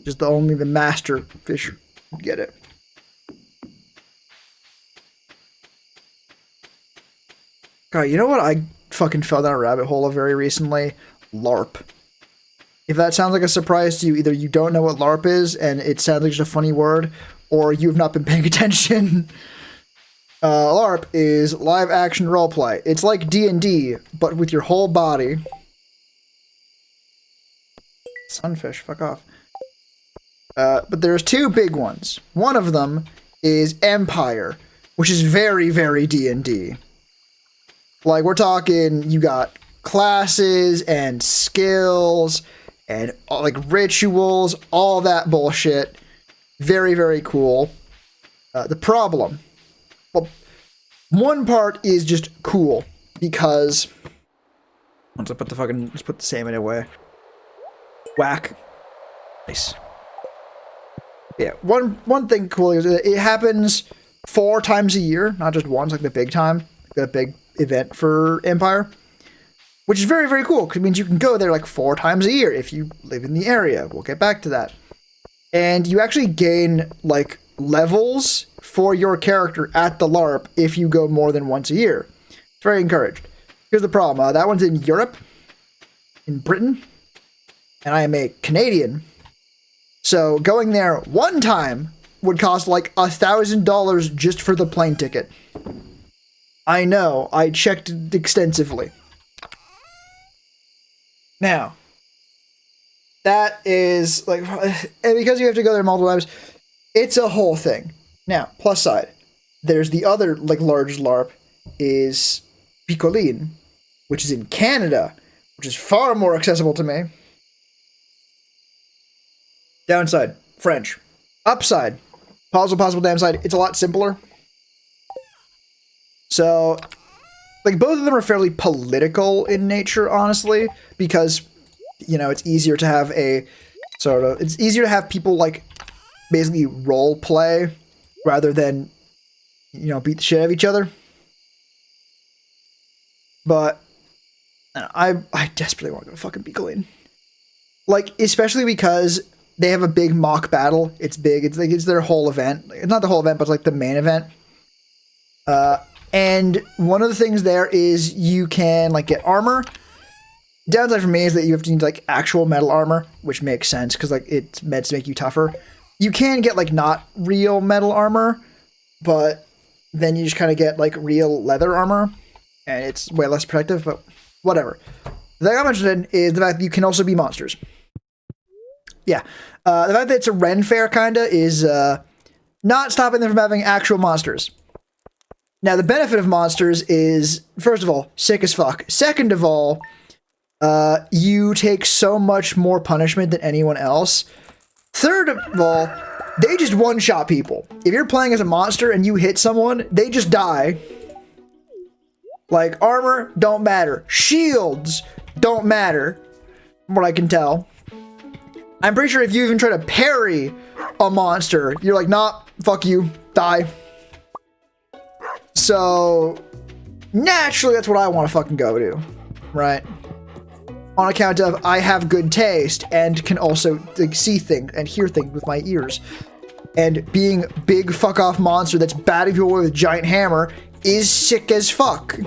Just only the master fisher would get it. God, you know what I fucking fell down a rabbit hole very recently? LARP. If that sounds like a surprise to you, either you don't know what LARP is and it sounds like just a funny word, or you've not been paying attention. LARP is live action roleplay. It's like D&D, but with your whole body. Sunfish, fuck off. But there's two big ones. One of them is Empire, which is very, very D&D. Like, we're talking, you got classes and skills and like rituals, all that bullshit. Very, very cool. The problem, well, one part is just cool because once I put the fucking, let's put the salmon away. Whack. Nice. Yeah, one thing cool is it happens 4 times a year, not just once, like the big time, the big event for Empire, which is very, very cool because it means you can go there like 4 times a year if you live in the area. We'll get back to that. And you actually gain like levels for your character at the LARP if you go more than once a year. It's very encouraged. Here's the problem. That one's in Europe, in Britain, and I am a Canadian. So going there one time would cost like $1,000 just for the plane ticket. I know, I checked extensively. Now, that is like, and because you have to go there multiple times, it's a whole thing. Now, plus side, there's the other like large LARP is Picoline, which is in Canada, which is far more accessible to me. Downside, French. Upside, possible downside, it's a lot simpler. So, like, both of them are fairly political in nature, honestly, because, you know, it's easier to have it's easier to have people, like, basically role play rather than, you know, beat the shit out of each other. But I desperately want to go to fucking Picoline. Like, especially because they have a big mock battle. It's big. It's like, it's their whole event. It's not the whole event, but it's like the main event. And one of the things there is you can like get armor. Downside for me is that you have to need like actual metal armor, which makes sense because like it's meant to make you tougher. You can get like not real metal armor, but then you just kind of get like real leather armor, and it's way less protective. But whatever. The thing I'm interested in is the fact that you can also be monsters. Yeah, the fact that it's a Ren fair kinda is not stopping them from having actual monsters. Now, the benefit of monsters is, first of all, sick as fuck. Second of all, you take so much more punishment than anyone else. Third of all, they just one-shot people. If you're playing as a monster and you hit someone, they just die. Like, armor, don't matter. Shields don't matter, from what I can tell. I'm pretty sure if you even try to parry a monster, you're like, nah, fuck you, die. So, naturally, that's what I want to fucking go to, right? On account of I have good taste and can also like, see things and hear things with my ears. And being big fuck off monster that's batting people away with a giant hammer is sick as fuck.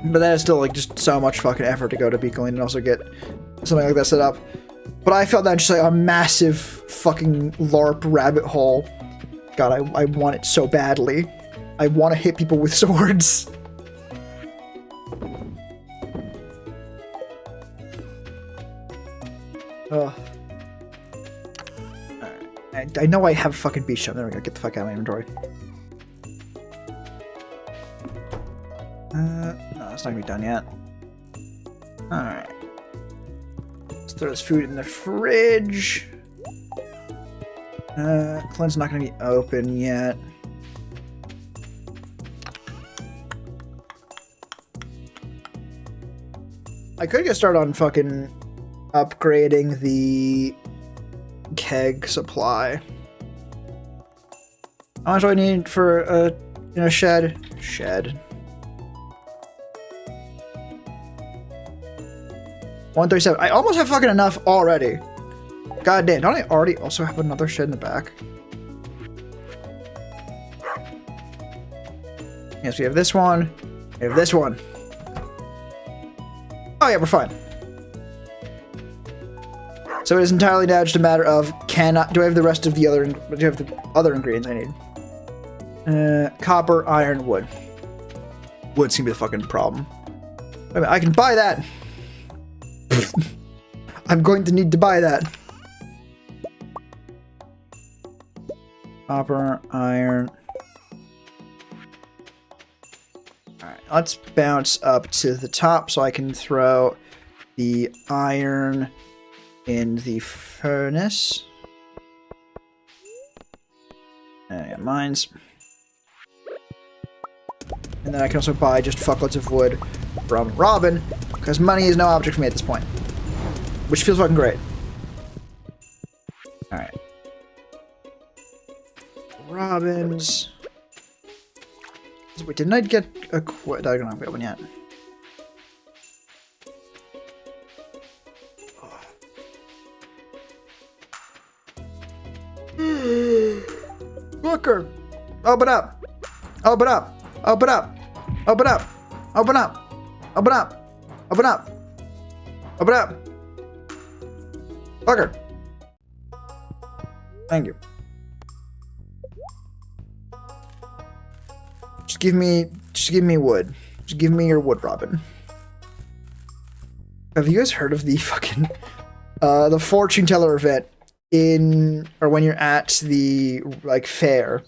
But that is still like just so much fucking effort to go to Beacon Lane and also get something like that set up. But I felt that just like a massive fucking LARP rabbit hole. God, I want it so badly. I want to hit people with swords. Ugh. Alright. I know I have fucking beach jump. There we go. Get the fuck out of my inventory. No, it's not gonna be done yet. Alright. Let's throw this food in the fridge. Clint's not gonna be open yet. I could get started on fucking upgrading the keg supply. How much do I need for a shed? Shed. 137. I almost have fucking enough already. God damn, don't I already also have another shed in the back? Yes, we have this one. We have this one. Oh yeah, we're fine. So it is entirely now just a matter of do I have the rest of the other ingredients I need? Copper, iron, wood. Wood's gonna be the fucking problem. Wait a minute, I can buy that. I'm going to need to buy that. Copper, iron. Alright, let's bounce up to the top so I can throw the iron in the furnace. Yeah, mines. And then I can also buy just fuckloads of wood from Robin, because money is no object for me at this point. Which feels fucking great. Alright. Robins. Wait, didn't I get a quit? I don't have one yet. Booker! Open up! Open up! Open up! Open up! Open up! Open up! Open up! Open up! Booker! Thank you. Just give me wood. Just give me your wood, Robin. Have you guys heard of the fucking the fortune teller event or when you're at the like fair?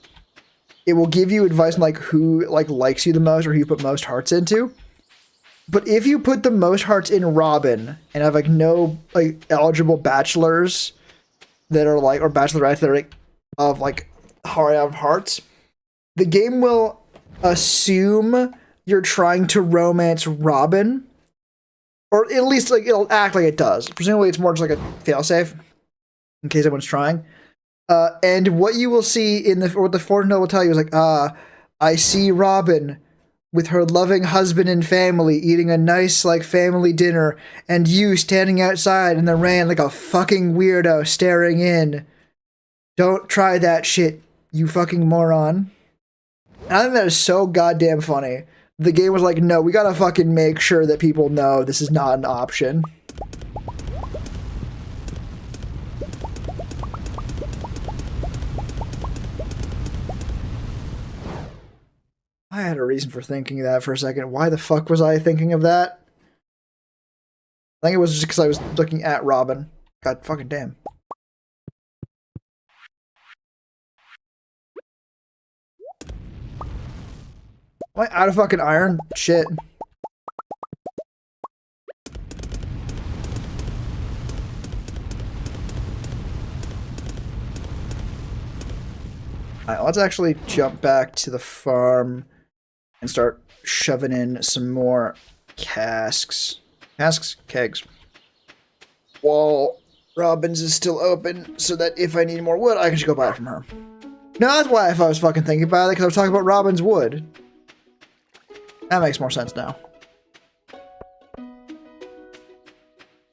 It will give you advice on like who like likes you the most or who you put most hearts into. But if you put the most hearts in Robin and have like no like eligible bachelors that are like or bachelorettes that are like of like hard out of hearts, the game will assume you're trying to romance Robin, or at least like it'll act like it does. Presumably, it's more just like a failsafe in case anyone's trying. And what you will see in what the fortune teller will tell you is like, I see Robin with her loving husband and family eating a nice like family dinner, and you standing outside in the rain like a fucking weirdo staring in. Don't try that shit, you fucking moron. And I think that is so goddamn funny. The game was like, no, we gotta fucking make sure that people know this is not an option. I had a reason for thinking that for a second. Why the fuck was I thinking of that? I think it was just because I was looking at Robin. God fucking damn. Am I out of fucking iron? Shit. Alright, let's actually jump back to the farm and start shoving in some more casks. Casks? Kegs. While Robin's is still open, so that if I need more wood, I can just go buy it from her. No, that's why if I was fucking thinking about it, because I was talking about Robin's wood. That makes more sense now.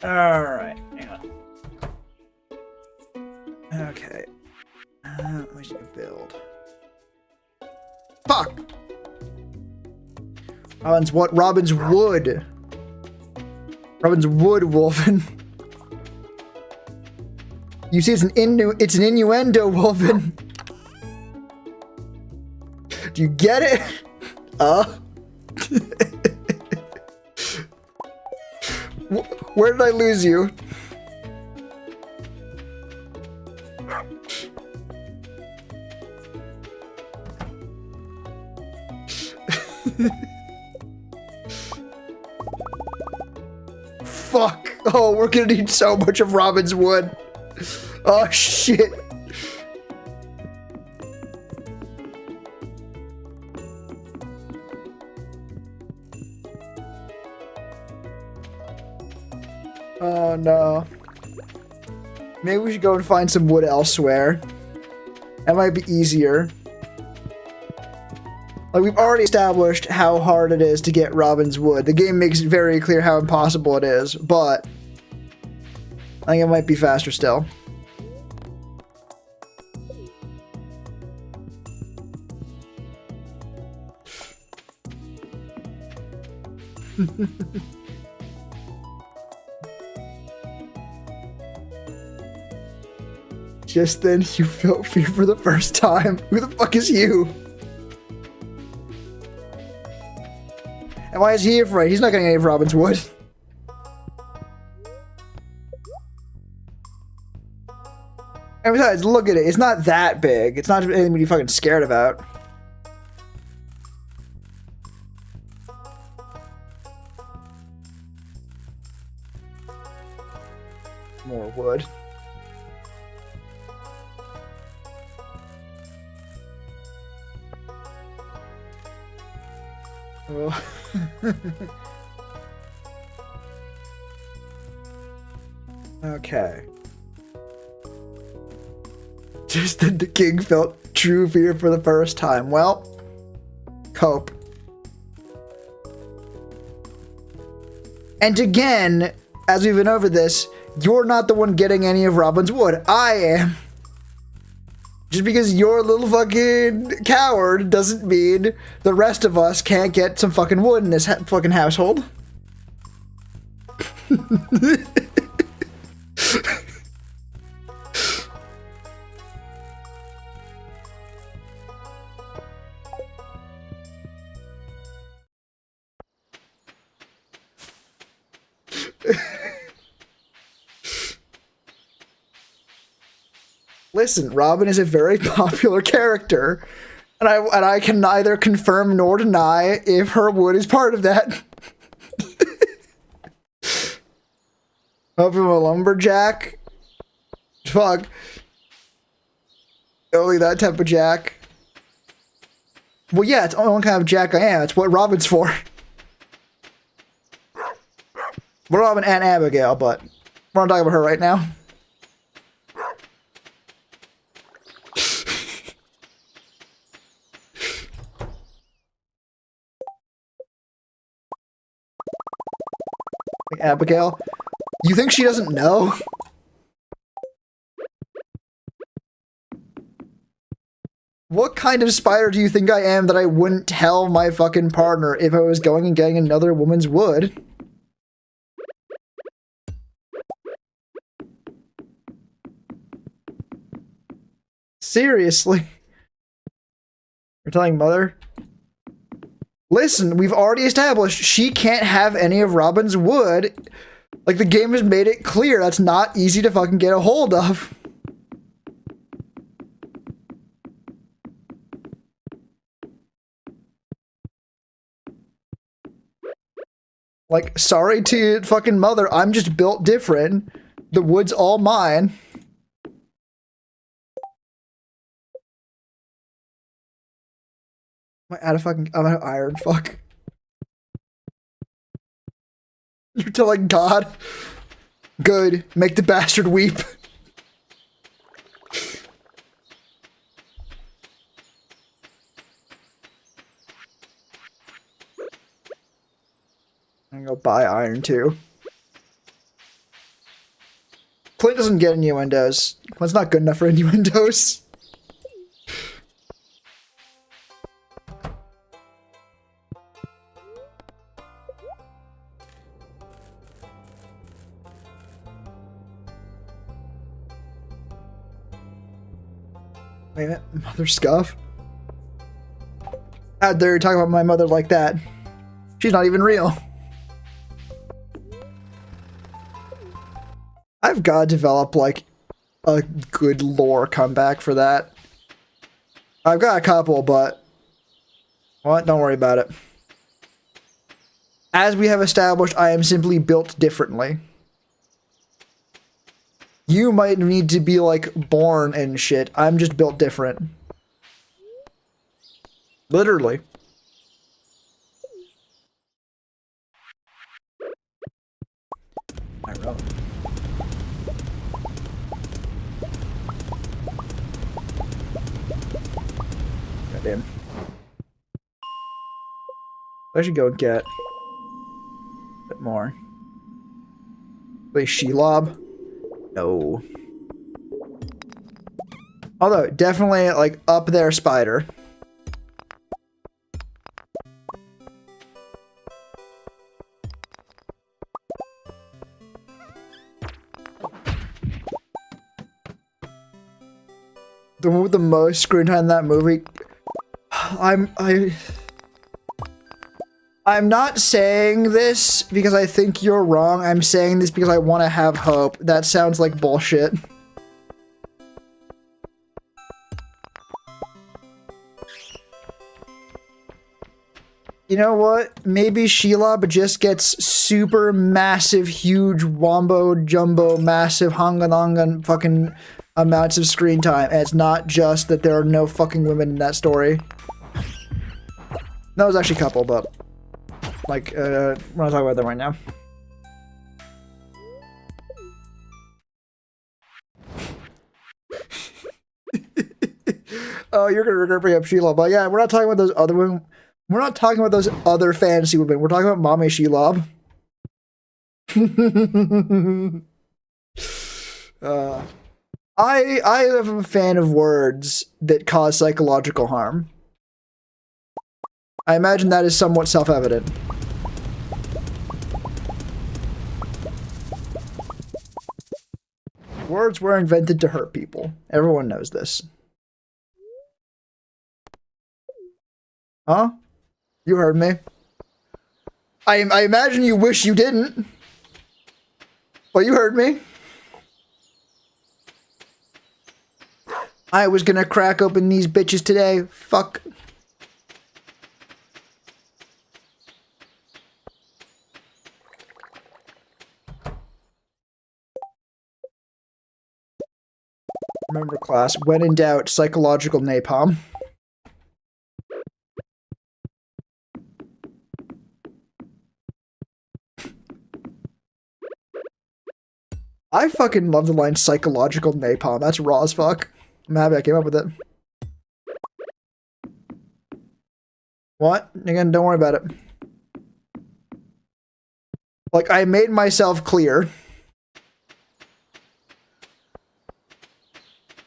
Alright, hang on. Okay. Let me see build. Fuck! Robin's what? Robin's wood. Robin's wood, Wolfen. You see, it's an innuendo, Wolfen. Do you get it? Where did I lose you? Fuck. Oh, we're gonna need so much of Robin's wood. Oh, shit. Oh, no. Maybe we should go and find some wood elsewhere. That might be easier. Like, we've already established how hard it is to get Robin's wood. The game makes it very clear how impossible it is, but I think it might be faster still. Just then, you felt fear for the first time. Who the fuck is you? And why is he afraid? He's not getting any of Robin's wood. And besides, look at it. It's not that big. It's not anything to be fucking scared about. More wood. Oh. Okay. Just then the king felt true fear for the first time. Well, cope. And again, as we've been over this, you're not the one getting any of Robin's wood. I am. Just because you're a little fucking coward doesn't mean the rest of us can't get some fucking wood in this fucking household. Listen, Robin is a very popular character, and I can neither confirm nor deny if her wood is part of that. Hope I'm a lumberjack. Fuck. Only that type of jack. Well, yeah, it's only one kind of jack I am. It's what Robin's for. We're Robin and Abigail, but we're not talking about her right now. Abigail, you think she doesn't know? What kind of spider do you think I am that I wouldn't tell my fucking partner if I was going and getting another woman's wood? Seriously? You're telling Mother? Listen, we've already established she can't have any of Robin's wood. Like, the game has made it clear that's not easy to fucking get a hold of. Like, sorry to fucking Mother, I'm just built different. The wood's all mine. Am I out of fucking? I'm out of iron. Fuck. You're telling God. Good. Make the bastard weep. I'm gonna go buy iron too. Clint doesn't get innuendos. Clint's not good enough for innuendos. Wait a minute, mother scuff? How dare you talk about my mother like that? She's not even real. I've got to develop, like, a good lore comeback for that. I've got a couple, but... What? Don't worry about it. As we have established, I am simply built differently. You might need to be, like, born and shit. I'm just built different. Literally. I wrote. Goddamn. I should go and get a bit more. Play Shelob? No. Although, definitely, like, up there spider. The most screen time in that movie. I'm not saying this because I think you're wrong. I'm saying this because I want to have hope. That sounds like bullshit. You know what? Maybe Shelob just gets super massive, huge, wombo, jumbo, massive, honganongan fucking amounts of screen time. And it's not just that there are no fucking women in that story. That was actually a couple, but... Like, we're not talking about them right now. Oh, you're gonna regret bringing up Shelob, but yeah, we're not talking about those other women. We're not talking about those other fantasy women. We're talking about Mommy Shelob. I am a fan of words that cause psychological harm. I imagine that is somewhat self-evident. Words were invented to hurt people. Everyone knows this. Huh? You heard me. I imagine you wish you didn't. But you heard me. I was gonna crack open these bitches today. Fuck. Remember, class, when in doubt, psychological napalm. I fucking love the line psychological napalm. That's raw as fuck. I'm happy I came up with it. What? Again, don't worry about it. Like, I made myself clear.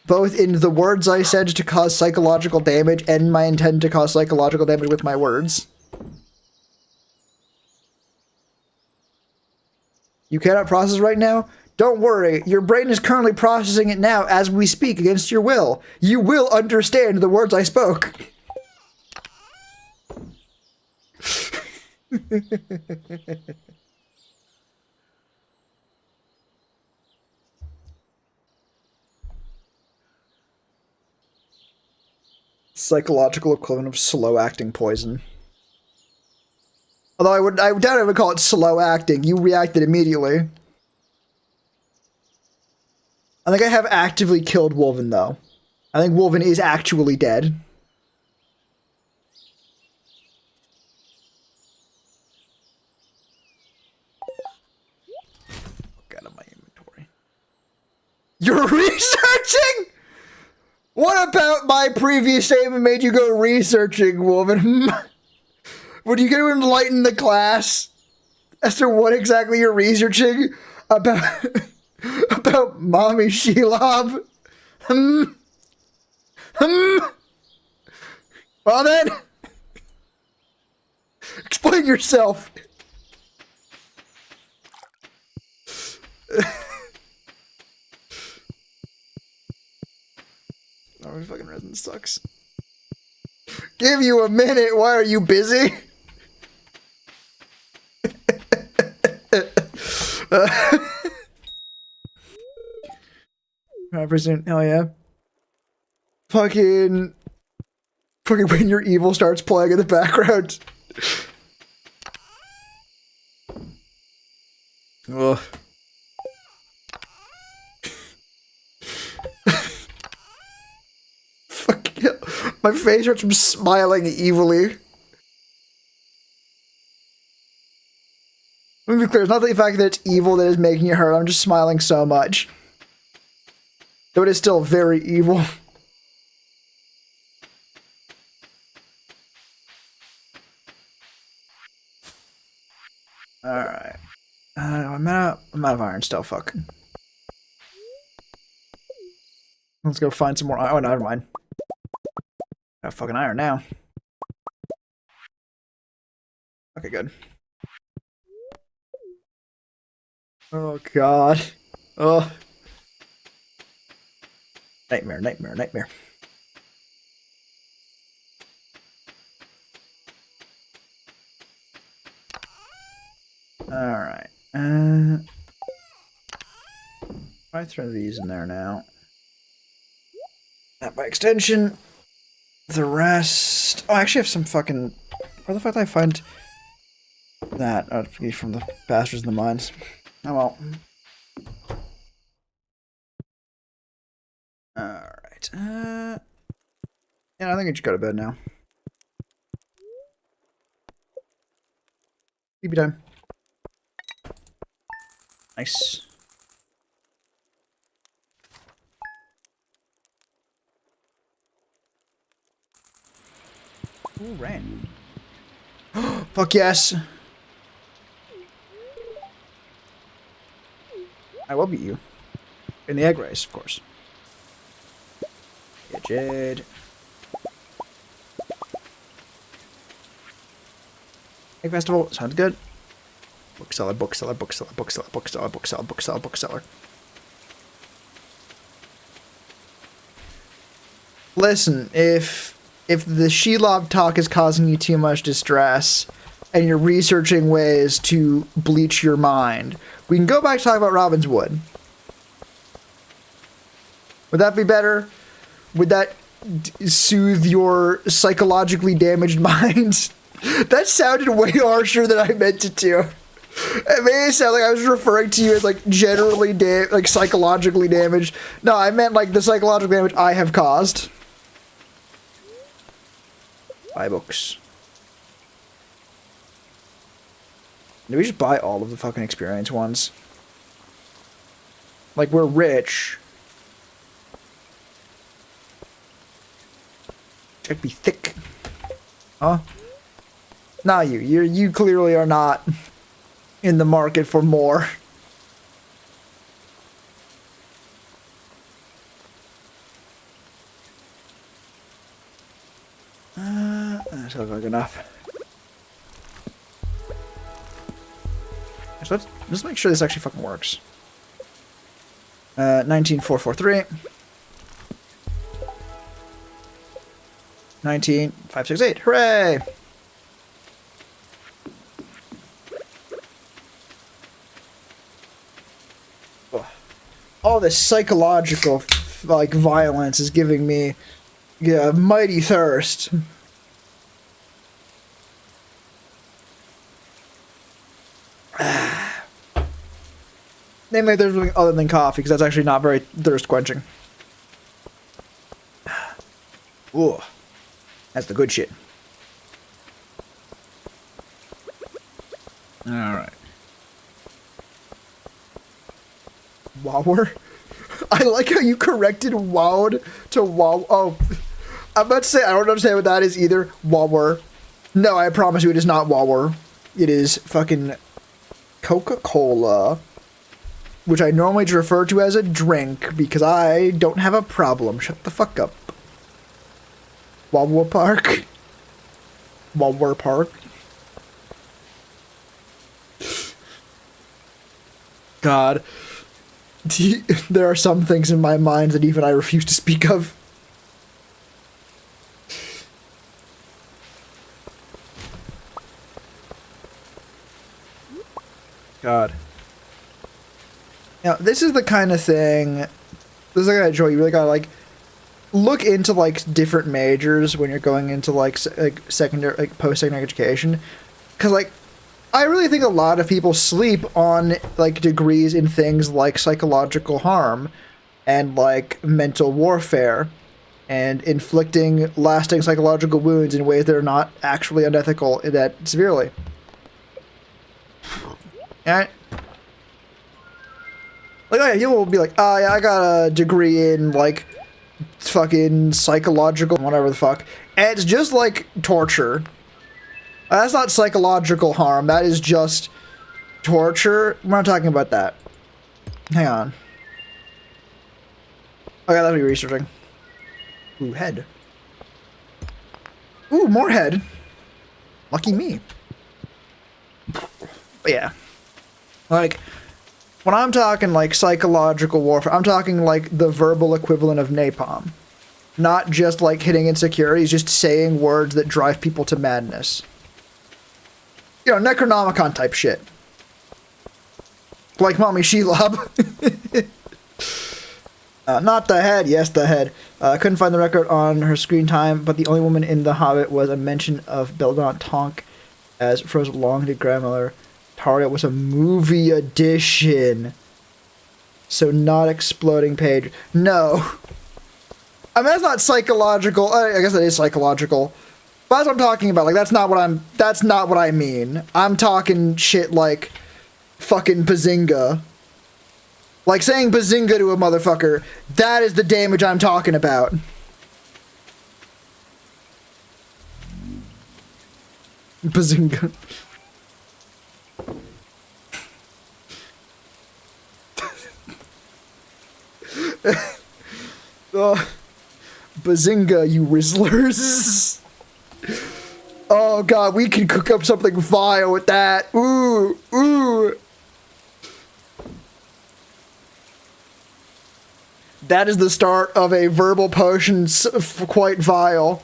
Both in the words I said to cause psychological damage and my intent to cause psychological damage with my words. You cannot process right now? Don't worry, your brain is currently processing it now as we speak against your will. You will understand the words I spoke. Psychological equivalent of slow acting poison. Although I doubt I would call it slow acting. You reacted immediately. I think I have actively killed Wolven, though. I think Wolven is actually dead. You're researching? What about my previous statement made you go researching, woman? Would you get to enlighten the class as to what exactly you're researching about about Mommy Shelob? Well then, explain yourself. Oh, my fucking resin sucks. Give you a minute. Why are you busy? Represent. Hell yeah. Fucking when your evil starts playing in the background. Ugh. Fuck yeah. My face hurts from smiling evilly. Let me be clear, it's not the fact that it's evil that is making it hurt. I'm just smiling so much. Though it is still very evil. Alright. I'm out of iron still, fuck. Let's go find some more iron. Oh, no, never mind. Got fucking iron now. Okay, good. Oh, God. Oh. Nightmare, nightmare, nightmare. Alright. I throw these in there now. That by extension. The rest... Oh, I actually have some fucking... Where the fuck did I find that? Oh, from the bastards in the mines. Oh well. Alright. Yeah, I think I should go to bed now. Sleepy time. Nice. Ooh, rain. Fuck yes. I will beat you. In the egg race, of course. Yeah, Jade. Egg festival, sounds good. Bookseller, bookseller, bookseller, bookseller, bookseller, bookseller, bookseller, bookseller. Listen, if the Shelob talk is causing you too much distress, and you're researching ways to bleach your mind, we can go back to talk about Robin's Wood. Would that be better? Would that soothe your psychologically damaged mind? That sounded way harsher than I meant it to. It made it sound like I was referring to you as like generally like psychologically damaged. No, I meant like the psychological damage I have caused. Buy books. Do we just buy all of the fucking experience ones? Like, we're rich. Check be thick. Huh? Nah, you clearly are not in the market for more. That sounds like enough. So let's make sure this actually fucking works. 19443. 19568. Hooray! All this psychological like violence is giving me a mighty thirst. Namely, there's something other than coffee, because that's actually not very thirst quenching. Ooh, that's the good shit. All right. Wawer? I like how you corrected wowed to wow. Oh, I'm about to say I don't understand what that is either. Wower. No, I promise you it is not wower. It is fucking Coca-Cola, which I normally just refer to as a drink because I don't have a problem. Shut the fuck up. Wawa Park. Wawa Park. God. There are some things in my mind that even I refuse to speak of. God. Now, this is the kind of thing, this is the kind of joy you really gotta, like, look into, like, different majors when you're going into, like secondary, like, post-secondary education. Because, like, I really think a lot of people sleep on, like, degrees in things like psychological harm and, like, mental warfare and inflicting lasting psychological wounds in ways that are not actually unethical that severely. Alright? Like, oh yeah, people will be like, oh yeah, I got a degree in, like, fucking psychological, whatever the fuck. And it's just, like, torture. That's not psychological harm, that is just torture. We're not talking about that. Hang on. Okay, that'll be researching. Ooh, head. Ooh, more head. Lucky me. But yeah. Like, when I'm talking, like, psychological warfare, I'm talking, like, the verbal equivalent of napalm. Not just, like, hitting insecurities, just saying words that drive people to madness. You know, Necronomicon type shit. Like Mommy Shelob. Not the head, yes, the head. I couldn't find the record on her screen time, but the only woman in The Hobbit was a mention of Belmont Tonk as Fro's long-dead grandmother. Taria was a movie edition. So not exploding page. No. I mean, that's not psychological. I guess that is psychological. But that's what I'm talking about. Like, that's not what I mean. I'm talking shit like fucking Bazinga. Like saying Bazinga to a motherfucker. That is the damage I'm talking about. Bazinga. Bazinga, you Rizzlers. Oh god, we can cook up something vile with that. Ooh, ooh. That is the start of a verbal potion quite vile.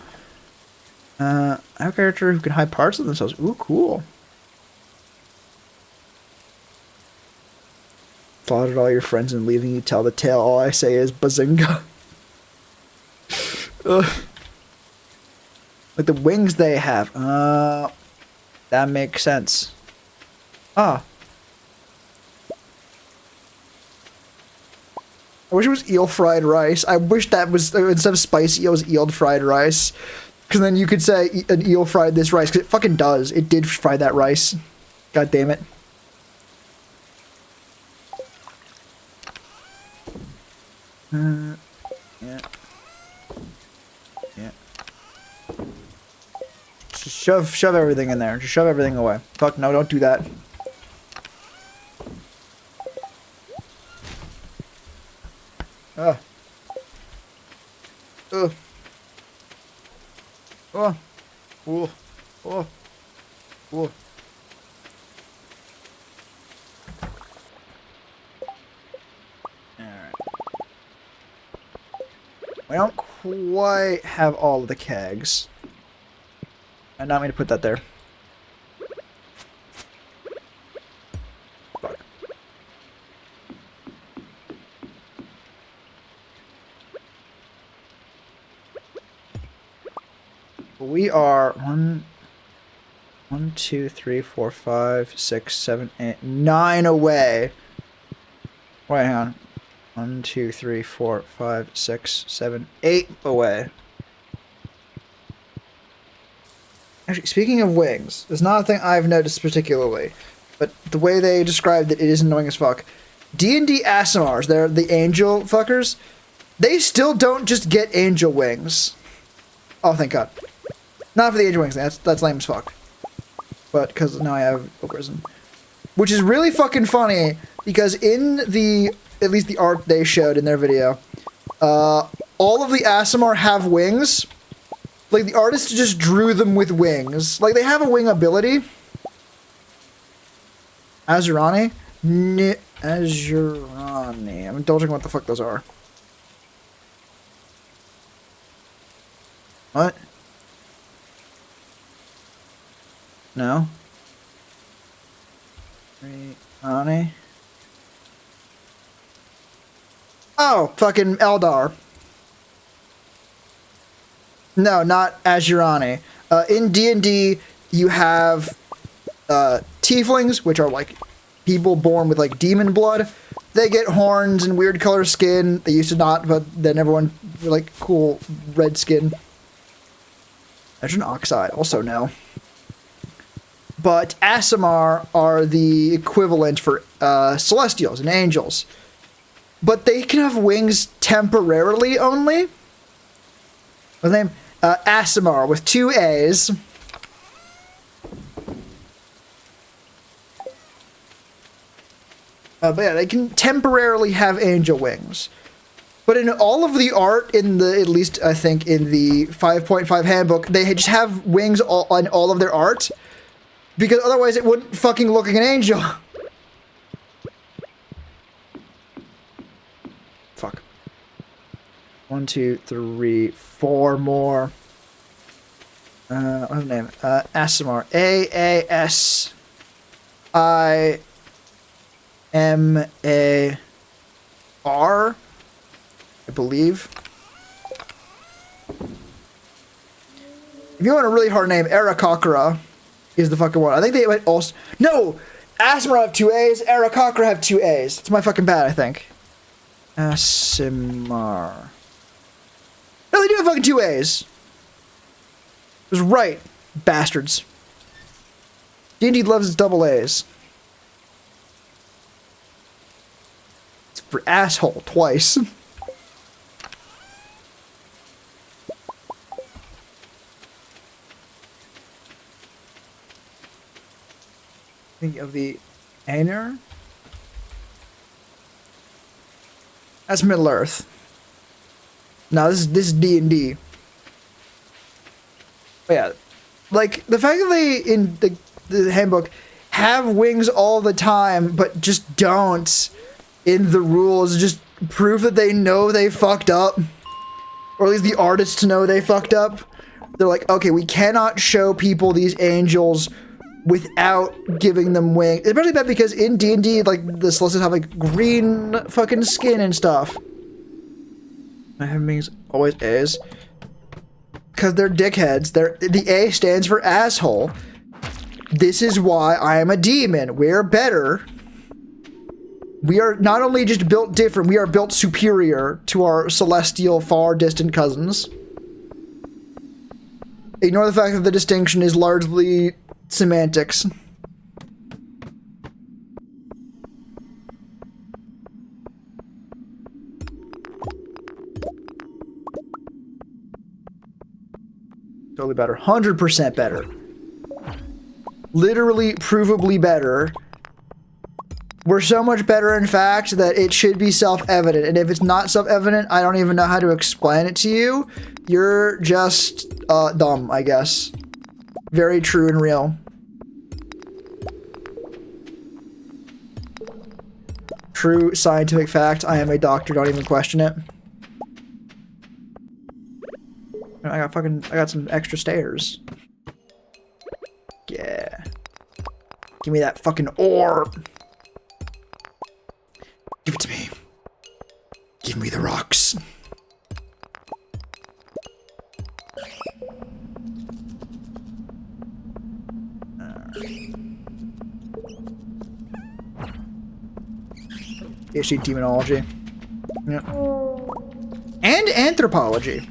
I have a character who can hide parts of themselves. Ooh, cool. Slaughtered all your friends and leaving you tell the tale. All I say is Bazinga. Like the wings they have. That makes sense. Ah. I wish it was eel fried rice. I wish that was, instead of spicy, it was eel fried rice. Because then you could say an eel fried this rice. Because it fucking does. It did fry that rice. God damn it. Yeah. Yeah. Just shove everything in there. Just shove everything away. Fuck no, don't do that. Oh. Oh. Oh. Oh. Oh. Oh. Alright. We don't quite have all of the kegs. I not mean to put that there. Fuck. We are 1, 2, 3, 4, 5, 6, 7, 8, 9 away. Wait, hang on. 1, 2, 3, 4, 5, 6, 7, 8 away. Actually, speaking of wings, there's not a thing I've noticed particularly, but the way they described it, it is annoying as fuck. D&D ASMRs, they're the angel fuckers. They still don't just get angel wings. Oh, thank God. Not for the angel wings thing. That's lame as fuck. But because now I have Oak Risen. Which is really fucking funny because in at least the art they showed in their video, all of the ASMR have wings. Like, the artist just drew them with wings. Like, they have a wing ability. Azurani? Azurani. I'm indulging what the fuck those are. What? No? Azurani? Oh, fucking Eldar. No, not Azurani. In D&D, you have tieflings, which are like people born with like demon blood. They get horns and weird color skin. They used to not, but then everyone like cool red skin. Nitrogen oxide, also no. But Aasimar are the equivalent for celestials and angels. But they can have wings temporarily only. What's his name? Aasimar with 2 A's. But yeah, they can temporarily have angel wings. But in all of the art, in the, at least I think in the 5.5 handbook, they just have wings on all of their art. Because otherwise it wouldn't fucking look like an angel. Fuck. 1, 2, 3, 4 more. What's his name? Aasimar. A-A-S-I-M-A-R, I believe. If you want a really hard name, Aarakocra is the fucking one. I think they might also... No! Aasimar have 2 A's, Aarakocra have 2 A's. It's my fucking bad, I think. Aasimar. No, they do have fucking 2 A's. I was right, bastards. D&D loves its double A's. It's for asshole twice. Think of the Aner. That's Middle Earth. No, this is D&D. But yeah, like the fact that they in the handbook have wings all the time, but just don't in the rules, just prove that they know they fucked up, or at least the artists know they fucked up. They're like, okay, we cannot show people these angels without giving them wings. It's especially bad because in D&D, like, the Celestials have, like, green fucking skin and stuff. I have wings always A's. Because they're dickheads. The A stands for asshole. This is why I am a demon. We're better. We are not only just built different, we are built superior to our celestial, far distant cousins. Ignore the fact that the distinction is largely semantics. Totally better. 100% better. Literally, provably better. We're so much better, in fact, that it should be self-evident. And if it's not self-evident, I don't even know how to explain it to you. You're just dumb, I guess. Very true and real. True scientific fact. I am a doctor. Don't even question it. I got some extra stairs. Yeah. Give me that fucking ore. Give it to me. Give me the rocks. PhD demonology. Yeah. And anthropology.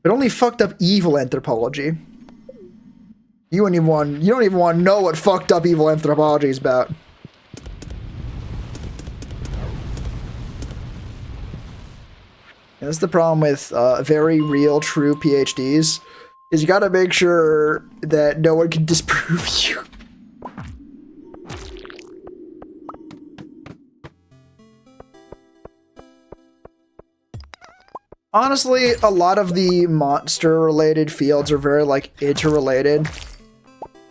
But only fucked up evil anthropology. You don't even want to know what fucked up evil anthropology is about. And that's the problem with very real, true PhDs, is you gotta make sure that no one can disprove you. Honestly, a lot of the monster-related fields are very, like, interrelated.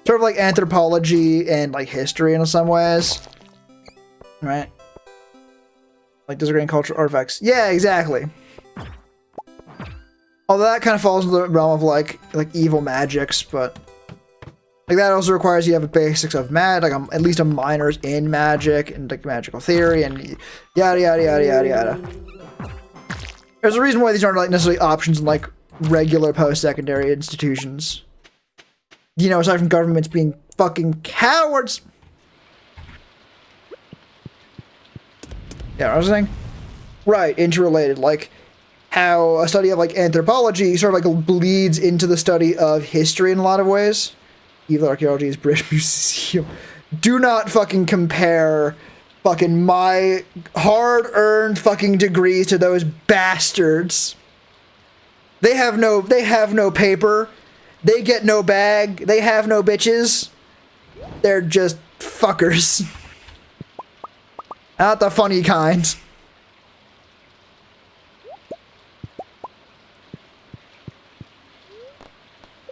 Sort of like anthropology and, like, history in some ways. Right? Like, disagreeing cultural artifacts. Yeah, exactly. Although that kind of falls into the realm of, like evil magics, but... Like, that also requires you have a basics of magic, like, at least a minors in magic, and, like, magical theory, and yada, yada, yada, yada, yada. There's a reason why these aren't like necessarily options in like regular post-secondary institutions. You know, aside from governments being fucking cowards. Yeah, what I was saying? Right, interrelated. Like how a study of like anthropology sort of like bleeds into the study of history in a lot of ways. Evil archaeology is British Museum. Do not fucking compare fucking my hard-earned fucking degrees to those bastards. They have no paper. They get no bag. They have no bitches. They're just fuckers. Not the funny kind.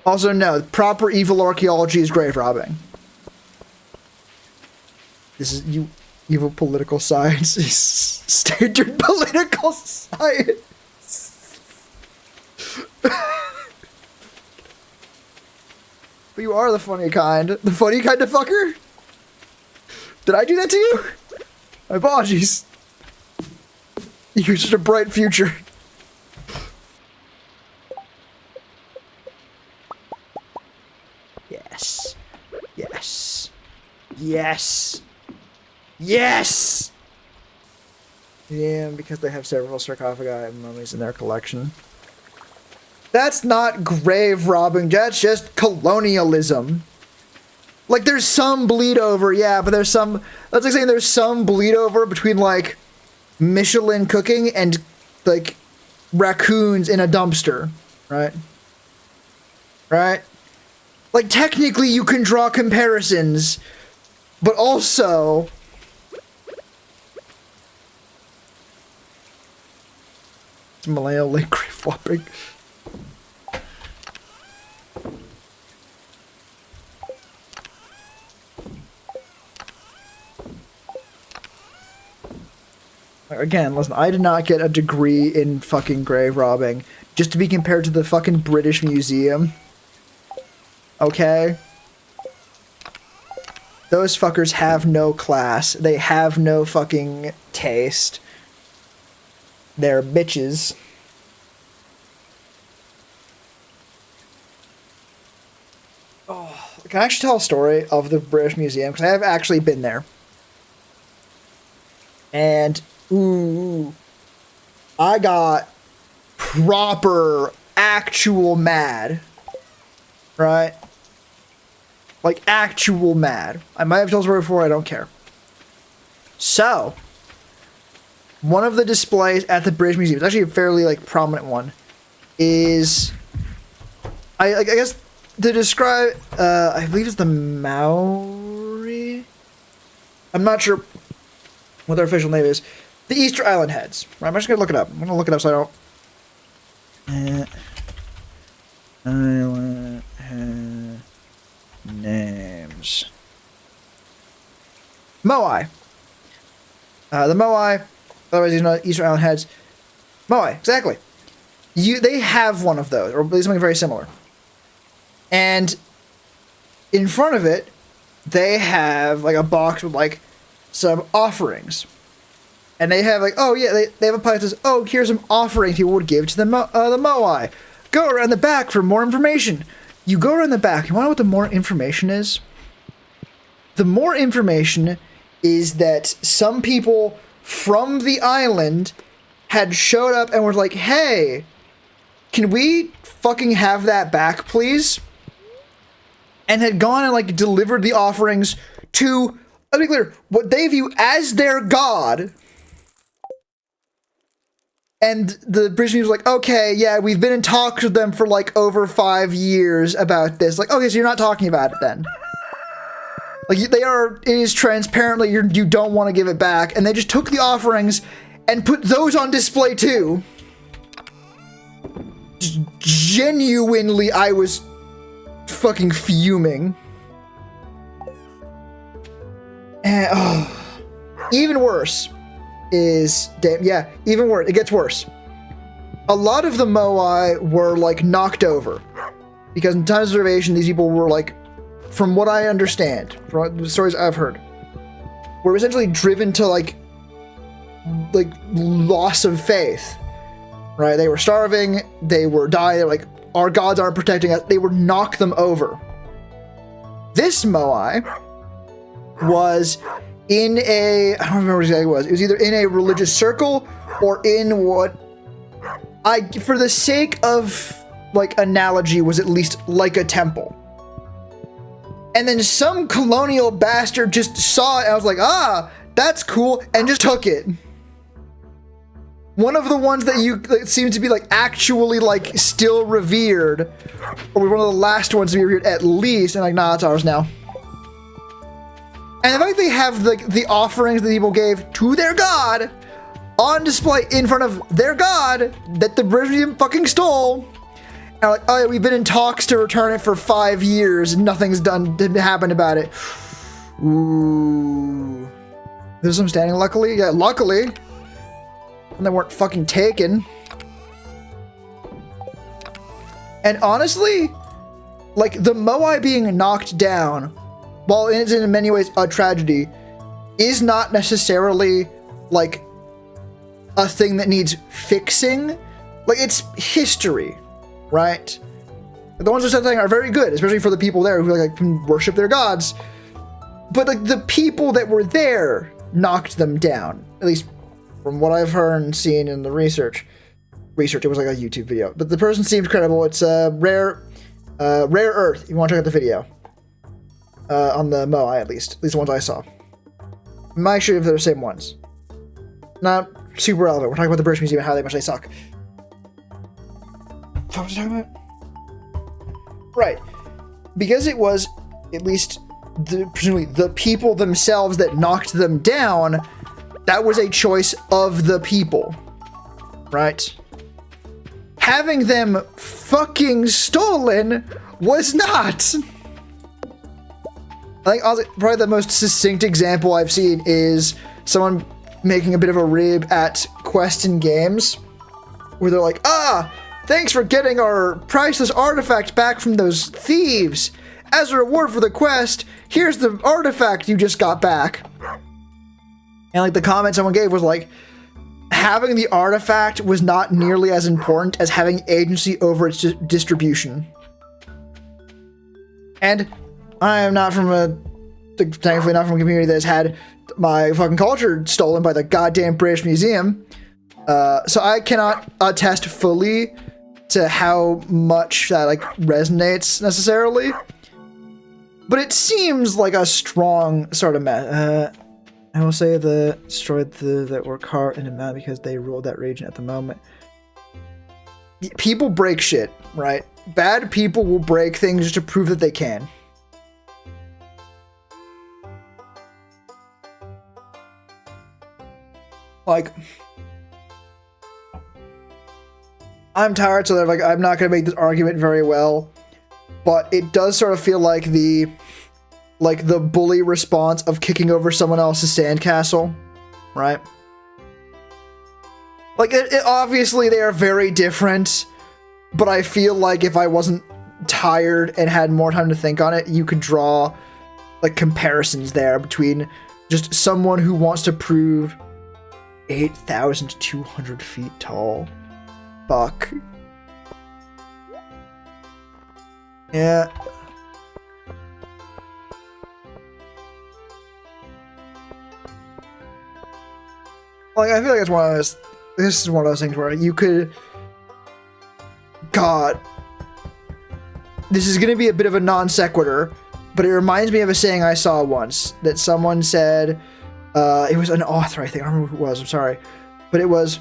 Also, no, proper evil archaeology is grave robbing. This is you. Evil political science is standard political science. But you are the funny kind. The funny kind of fucker? Did I do that to you? My apologies. You're such a bright future. Yes. Yes. Yes. Yes! Yeah, because they have several sarcophagi and mummies in their collection. That's not grave robbing, that's just colonialism. Like, there's some bleed over, yeah, but there's some... That's like saying there's some bleed over between, like, Michelin cooking and, like, raccoons in a dumpster, right? Right? Like, technically you can draw comparisons, but also... Malaya Lake grave flopping. Again, listen, I did not get a degree in fucking grave robbing just to be compared to the fucking British Museum. Okay? Those fuckers have no class. They have no fucking taste. They're bitches. Oh, can I actually tell a story of the British Museum? Because I have actually been there. And, ooh, I got proper, actual mad. Right? Like, actual mad. I might have told the story before, I don't care. So... One of the displays at the British Museum, it's actually a fairly, like, prominent one, is... I guess, to describe, I believe it's the Maori? I'm not sure what their official name is. The Easter Island Heads. Right, I'm just gonna look it up. I'm gonna look it up so I don't... Island Head names. Moai. The Moai... Otherwise, you know, Easter Island Heads. Moai, exactly. They have one of those, or at least something very similar. And in front of it, they have like a box with like some offerings. And they have like, oh yeah, they have a pile that says, oh, here's some offerings people would give to the Moai. Go around the back for more information. You go around the back. You want to know what the more information is? The more information is that some people from the island had showed up and were like, hey, can we fucking have that back, please? And had gone and, like, delivered the offerings to, let's be clear, what they view as their god. And the British Museum was like, okay, yeah, we've been in talks with them for like over 5 years about this. Like, okay, so you're not talking about it then. Like, it is transparently, you don't want to give it back. And they just took the offerings and put those on display too. Genuinely, I was fucking fuming. And, even worse is, even worse, it gets worse. A lot of the Moai were like knocked over because in time of observation, these people were like, from what I understand, from the stories I've heard, were essentially driven to like loss of faith, right? They were starving, they were dying, they're like, our gods aren't protecting us. They would knock them over. This Moai was in a, I don't remember exactly what it was either in a religious circle or in what for the sake of like analogy, was at least like a temple. And then some colonial bastard just saw it and I was like, that's cool, and just took it. One of the ones that seems to be like actually like still revered, or one of the last ones to be revered at least, and like, nah, it's ours now. And the fact they have the offerings that people gave to their god on display in front of their god that the British Museum fucking stole. And like, oh yeah, we've been in talks to return it for 5 years and nothing's didn't happen about it. Ooh. There's some standing, luckily. Yeah, luckily. And they weren't fucking taken. And honestly, like, the Moai being knocked down, while it is in many ways a tragedy, is not necessarily, like, a thing that needs fixing. Like, it's history, right? The ones that said something are very good, especially for the people there who like can worship their gods. But like the people that were there knocked them down, at least from what I've heard and seen in the research. It was like a YouTube video, but the person seems credible. It's Rare Earth. If you want to check out the video on the Moai, at least the ones I saw. I'm not sure if they're the same ones. Not super relevant. We're talking about the British Museum and how much they suck. What was I talking about? Right. Because it was, at least, presumably, the people themselves that knocked them down, that was a choice of the people. Right? Having them fucking stolen was not. I think honestly, probably the most succinct example I've seen is someone making a bit of a rib at Quest and Games, where they're like, thanks for getting our priceless artifact back from those thieves. As a reward for the quest, here's the artifact you just got back. And like the comment someone gave was like, having the artifact was not nearly as important as having agency over its distribution. And I am not thankfully not from a community that has had my fucking culture stolen by the goddamn British Museum. So I cannot attest fully to how much that like resonates necessarily. But it seems like a strong sort of I will say destroyed that were carved into map because they ruled that region at the moment. People break shit, right? Bad people will break things just to prove that they can. Like, I'm tired, so like I'm not gonna make this argument very well, but it does sort of feel like the bully response of kicking over someone else's sandcastle, right? Like, it obviously they are very different, but I feel like if I wasn't tired and had more time to think on it, you could draw like comparisons there between just someone who wants to prove 8,200 feet tall. Fuck. Yeah. Like, I feel like it's one of those. This is one of those things where you could. God. This is going to be a bit of a non sequitur, but it reminds me of a saying I saw once that someone said. It was an author, I think. I don't remember who it was. I'm sorry, but it was.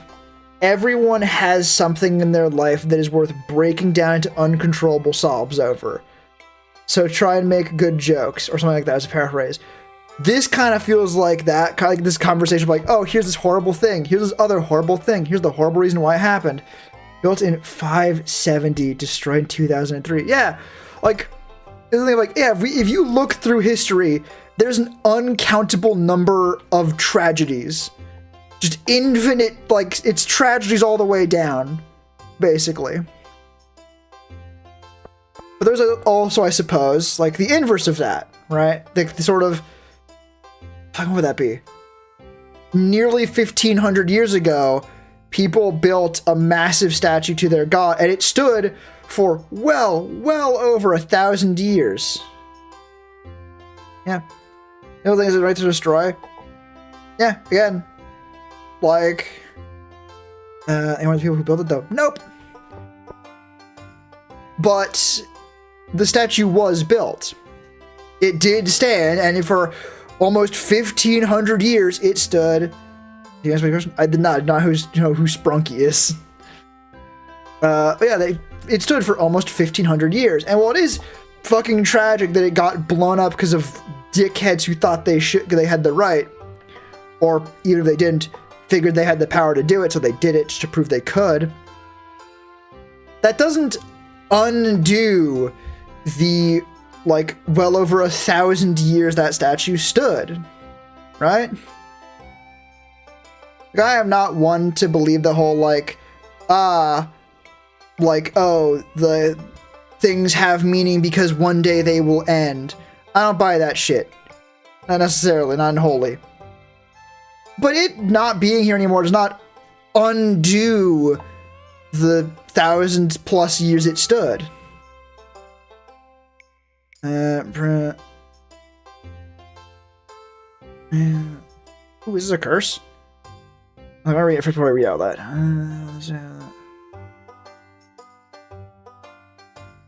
everyone has something in their life that is worth breaking down into uncontrollable sobs over. So try and make good jokes, or something like that as a paraphrase. This kind of feels like that, kind of like this conversation of like, oh, here's this horrible thing, here's this other horrible thing, here's the horrible reason why it happened. Built in 570, destroyed in 2003. Yeah, like, isn't it like, yeah, if you look through history, there's an uncountable number of tragedies. Just infinite, like, it's tragedies all the way down, basically. But there's also, I suppose, like, the inverse of that, right? The sort of, what would that be? Nearly 1,500 years ago, people built a massive statue to their god, and it stood for well over 1,000 years. Yeah. The other thing is it right to destroy? Yeah, again. Like, anyone of the people who built it though? Nope. But the statue was built. It did stand, and for almost 1,500 years it stood. Did you answer my question? I did not. Not who Sprunky is. But yeah, it stood for almost 1,500 years, and while it is fucking tragic that it got blown up because of dickheads who thought they had the right, or even if they didn't, figured they had the power to do it, so they did it just to prove they could. That doesn't undo the, like, well over 1,000 years that statue stood, right? Like, I am not one to believe the whole, like, oh, the things have meaning because one day they will end. I don't buy that shit. Not necessarily, not unholy. But it not being here anymore does not undo the 1,000+ years it stood. Ooh, is this a curse? I'm gonna read it before I read out that.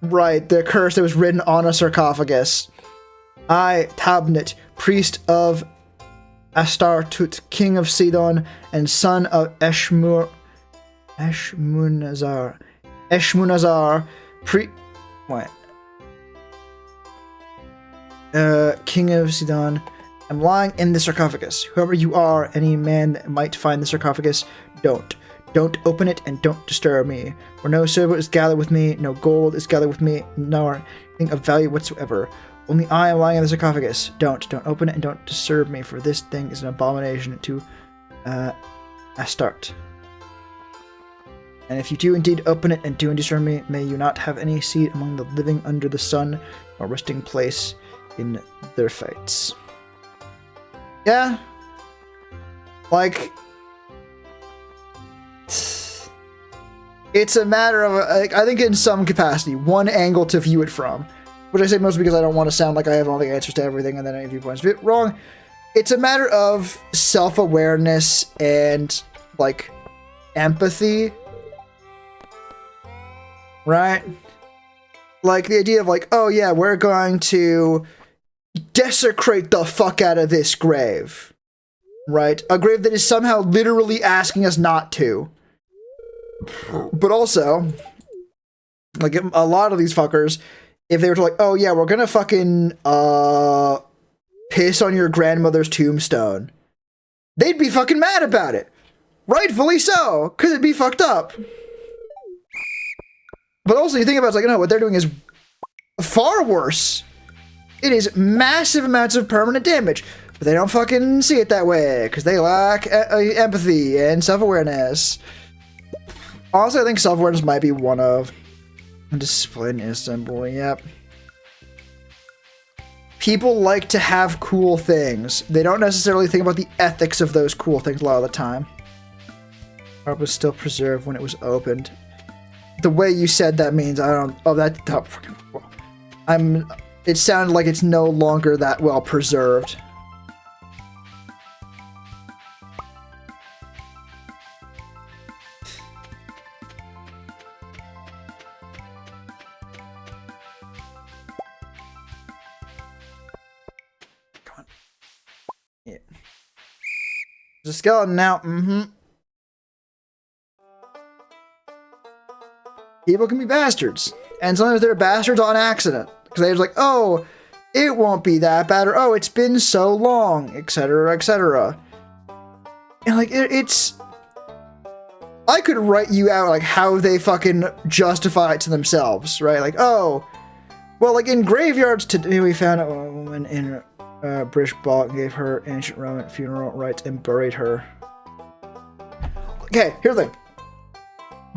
Right, the curse that was written on a sarcophagus. I, Tabnet, priest of Astartut, king of Sidon, and son of Eshmunazar, king of Sidon, am lying in the sarcophagus. Whoever you are, any man that might find the sarcophagus, don't open it and don't disturb me. For no silver is gathered with me, no gold is gathered with me, nor anything of value whatsoever. Only I am lying in the sarcophagus. Don't open it and don't disturb me, for this thing is an abomination to Astarte. And if you do indeed open it and do disturb me, may you not have any seed among the living under the sun, or resting place in their fates. Yeah. Like, it's a matter of, I think in some capacity, one angle to view it from. Which I say mostly because I don't want to sound like I have all the answers to everything and then any viewpoints fit wrong. It's a matter of self-awareness and, like, empathy. Right? Like, the idea of, like, oh yeah, we're going to desecrate the fuck out of this grave. Right? A grave that is somehow literally asking us not to. But also, like, a lot of these fuckers, if they were to, like, oh yeah, we're gonna fucking piss on your grandmother's tombstone, they'd be fucking mad about it. Rightfully so, because it'd be fucked up. But also, you think about it, it's like, no, what they're doing is far worse. It is massive amounts of permanent damage. But they don't fucking see it that way, because they lack empathy and self-awareness. Also, I think self-awareness might be one of discipline is simple, yep. People like to have cool things. They don't necessarily think about the ethics of those cool things a lot of the time. Art was still preserved when it was opened. The way you said that means I don't. Oh, that fucking. Well, it sounded like it's no longer that well preserved. The skeleton now. People can be bastards. And sometimes they're bastards on accident. Because they're just like, oh, it won't be that bad, or oh, it's been so long, etc., etc. And like, it's... I could write you out like how they fucking justify it to themselves, right? Like, oh, well, like in graveyards today we found a woman in British Bog and gave her ancient Roman funeral rites and buried her. Okay, here's the thing.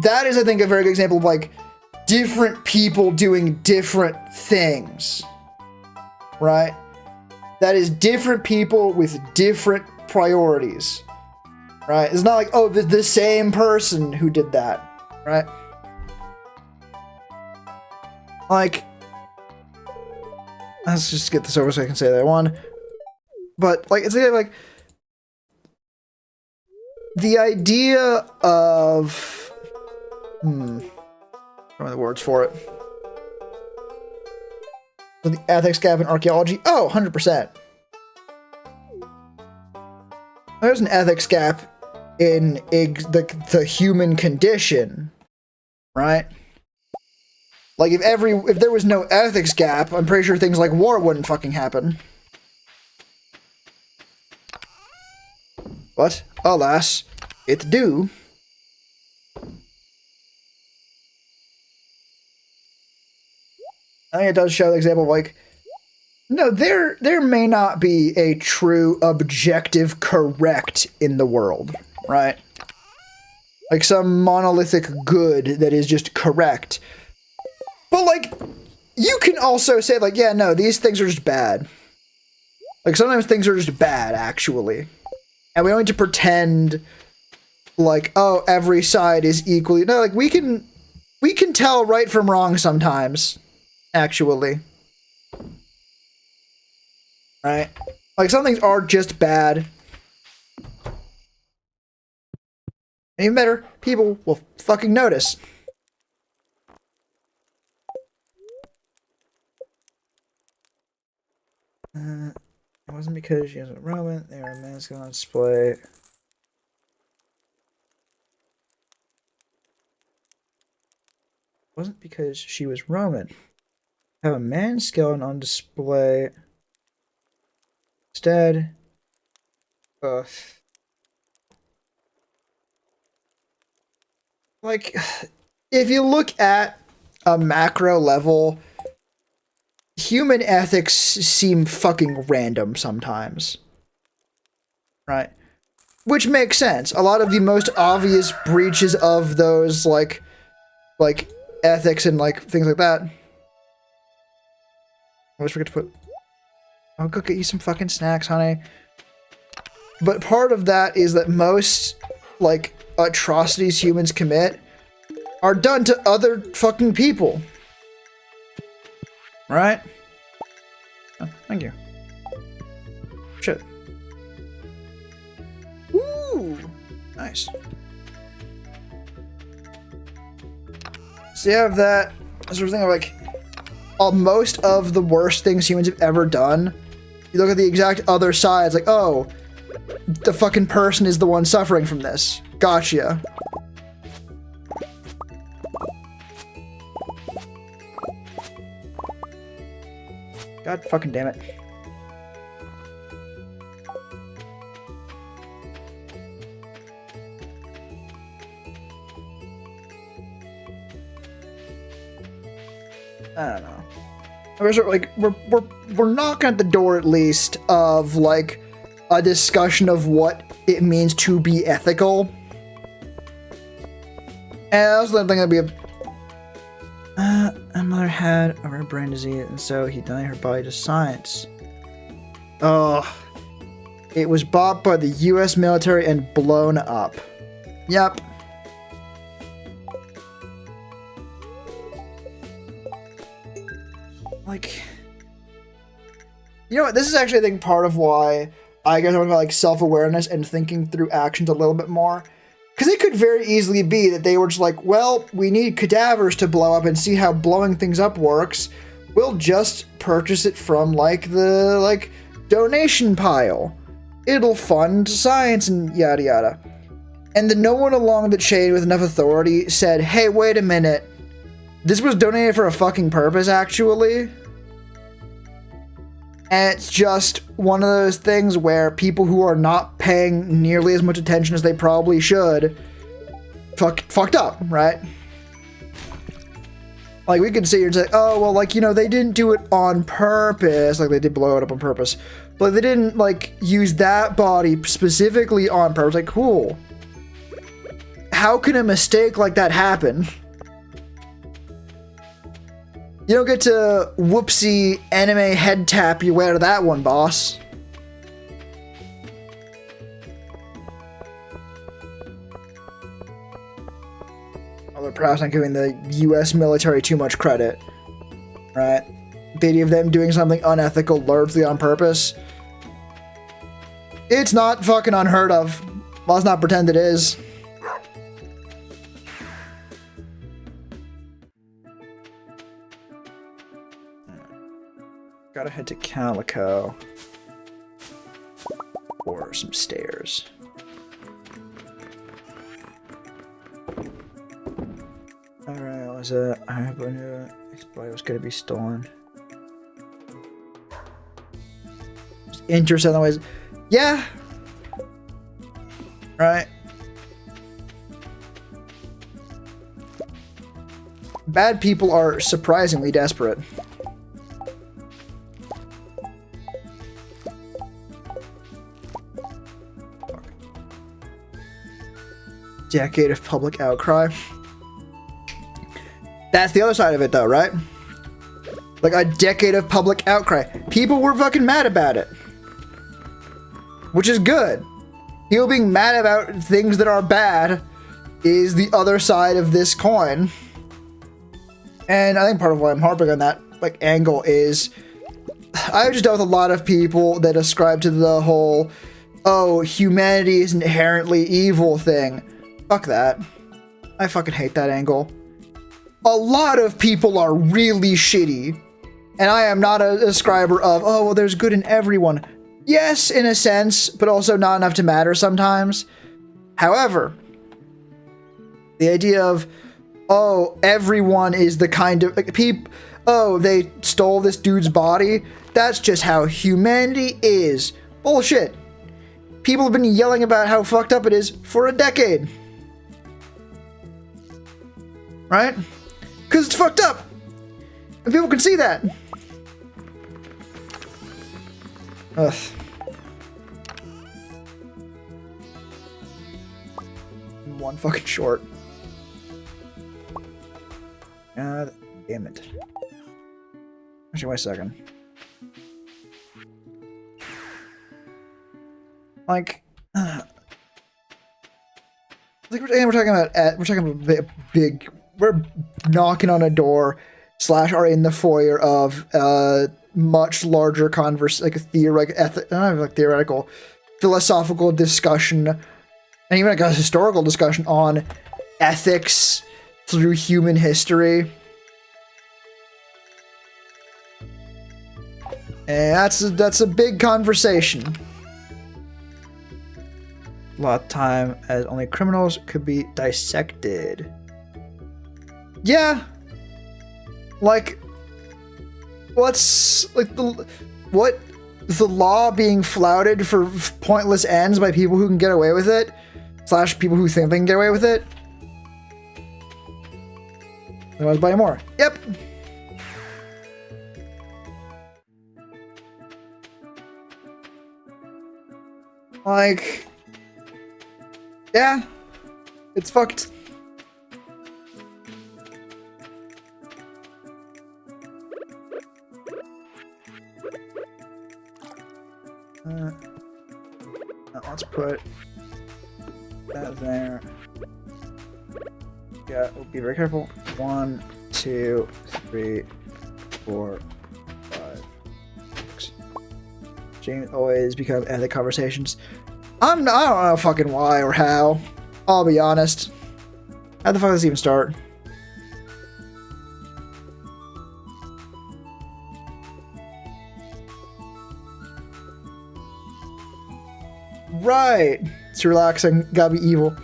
That is, I think, a very good example of like different people doing different things, right? That is different people with different priorities. Right? It's not like, oh, the same person who did that, right? Like, let's just get this over so I can say that one. But, like, it's like, the idea of, I don't know the words for it. So the ethics gap in archaeology? Oh, 100%. There's an ethics gap in the human condition, right? Like if there was no ethics gap, I'm pretty sure things like war wouldn't fucking happen. But alas, it do. I think it does show the example of like, no, there may not be a true objective correct in the world, right? Like some monolithic good that is just correct. But like, you can also say like, yeah, no, these things are just bad. Like sometimes things are just bad, actually. And we don't need to pretend like, oh, every side is equally. No, like we can tell right from wrong sometimes, actually. Right? Like, some things are just bad. And even better, people will fucking notice. It wasn't because she was a Roman. They were masculine on display. It wasn't because she was Roman. Have a man skeleton on display. Instead, like, if you look at a macro level, human ethics seem fucking random sometimes. Right? Which makes sense. A lot of the most obvious breaches of those, like ethics and, like, things like that. I always forget to put... I'll go get you some fucking snacks, honey. But part of that is that most, like, atrocities humans commit are done to other fucking people. Right? Oh, thank you. Shit. Ooh! Nice. So you have that sort of thing of, like, most of the worst things humans have ever done. You look at the exact other side, it's like, oh, the fucking person is the one suffering from this. Gotcha. God fucking damn it. I don't know. We're knocking at the door at least of like a discussion of what it means to be ethical. And I also think that'd be a mother had a rare brain disease, and so he donated her body to science. Oh, it was bought by the U.S. military and blown up. Yep. Like, you know what? This is actually, I think, part of why I guess I want to like self-awareness and thinking through actions a little bit more. Because it could very easily be that they were just like, well, we need cadavers to blow up and see how blowing things up works. We'll just purchase it from, like, the, like, donation pile. It'll fund science and yada yada. And then no one along the chain with enough authority said, hey, wait a minute. This was donated for a fucking purpose, actually. And it's just one of those things where people who are not paying nearly as much attention as they probably should fucked up, right? Like, we could sit here and say, oh, well, like, you know, they didn't do it on purpose. Like, they did blow it up on purpose. But they didn't, like, use that body specifically on purpose. Like, cool. How can a mistake like that happen? You don't get to whoopsie anime head tap your way out of that one, boss. Although perhaps not giving the US military too much credit, right? The idea of them doing something unethical largely on purpose. It's not fucking unheard of. Let's not pretend it is. Gotta head to Calico. Or some stairs. Alright, was it? I knew this boy was gonna be stolen. Just interesting in the ways. Yeah! Right. Bad people are surprisingly desperate. Decade of public outcry. That's the other side of it though, right? Like a decade of public outcry. People were fucking mad about it. Which is good. People being mad about things that are bad is the other side of this coin. And I think part of why I'm harping on that like angle is I've just dealt with a lot of people that ascribe to the whole, oh, humanity is inherently evil thing. Fuck that. I fucking hate that angle. A lot of people are really shitty. And I am not a ascriber of, oh, well, there's good in everyone. Yes, in a sense, but also not enough to matter sometimes. However, the idea of, oh, everyone is the kind of, like, oh, they stole this dude's body. That's just how humanity is. Bullshit. People have been yelling about how fucked up it is for a decade. Right? Because it's fucked up. And people can see that. Ugh. One fucking short. God damn it. Actually, wait a second. Like, we're talking about a big. We're knocking on a door / are in the foyer of much larger like a theoretical, philosophical discussion, and even like a historical discussion on ethics through human history. And that's a big conversation. A lot of time as only criminals could be dissected. Yeah. Like, what's like what the law being flouted for pointless ends by people who can get away with it / people who think they can get away with it. Otherwise, buy more. Yep. Like, yeah, it's fucked. Let's put that there. Yeah, we'll be very careful. 1, 2, 3, 4, 5, 6. James always become ethic conversations. I don't know fucking why or how. I'll be honest. How the fuck does this even start? Right. It's relaxing. Gotta be evil.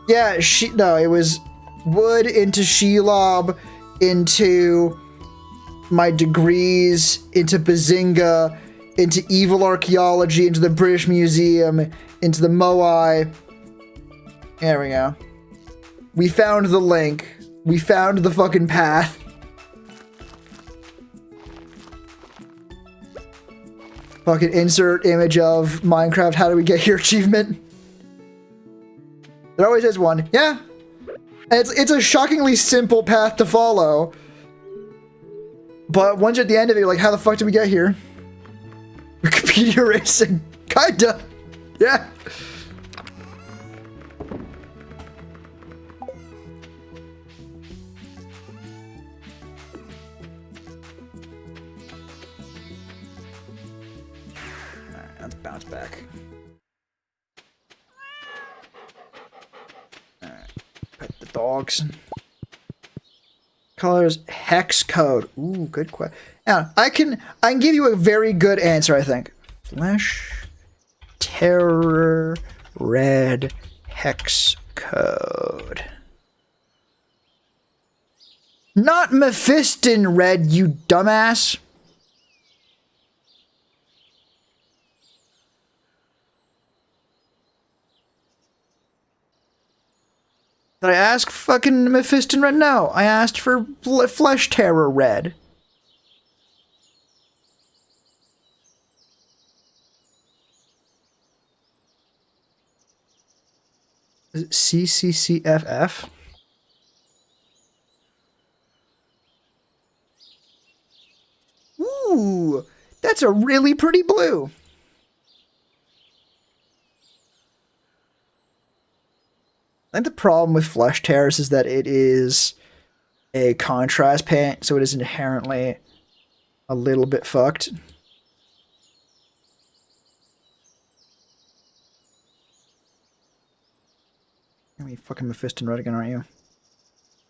Yeah, it was Wood into Shelob into my degrees, into Bazinga, into evil archaeology, into the British Museum, into the Moai. There we go. We found the link. We found the fucking path. Fucking insert image of Minecraft, how do we get here achievement. There always is one. Yeah. And it's a shockingly simple path to follow. But once you're at the end of it, you're like, how the fuck did we get here? Wikipedia racing. Kinda. Yeah. Alright, let's bounce back. Alright. Pet the dogs. Colors hex code. Ooh, good question. Yeah, I can give you a very good answer, I think. Flesh, terror, red, hex code. Not Mephiston red, you dumbass. Did I ask fucking Mephiston red? No, I asked for flesh terror red. Is it CCCFF? Ooh, that's a really pretty blue. I think the problem with Flesh Terrace is that it is a contrast paint, so it is inherently a little bit fucked. You're gonna be fucking Mephiston red again, aren't you?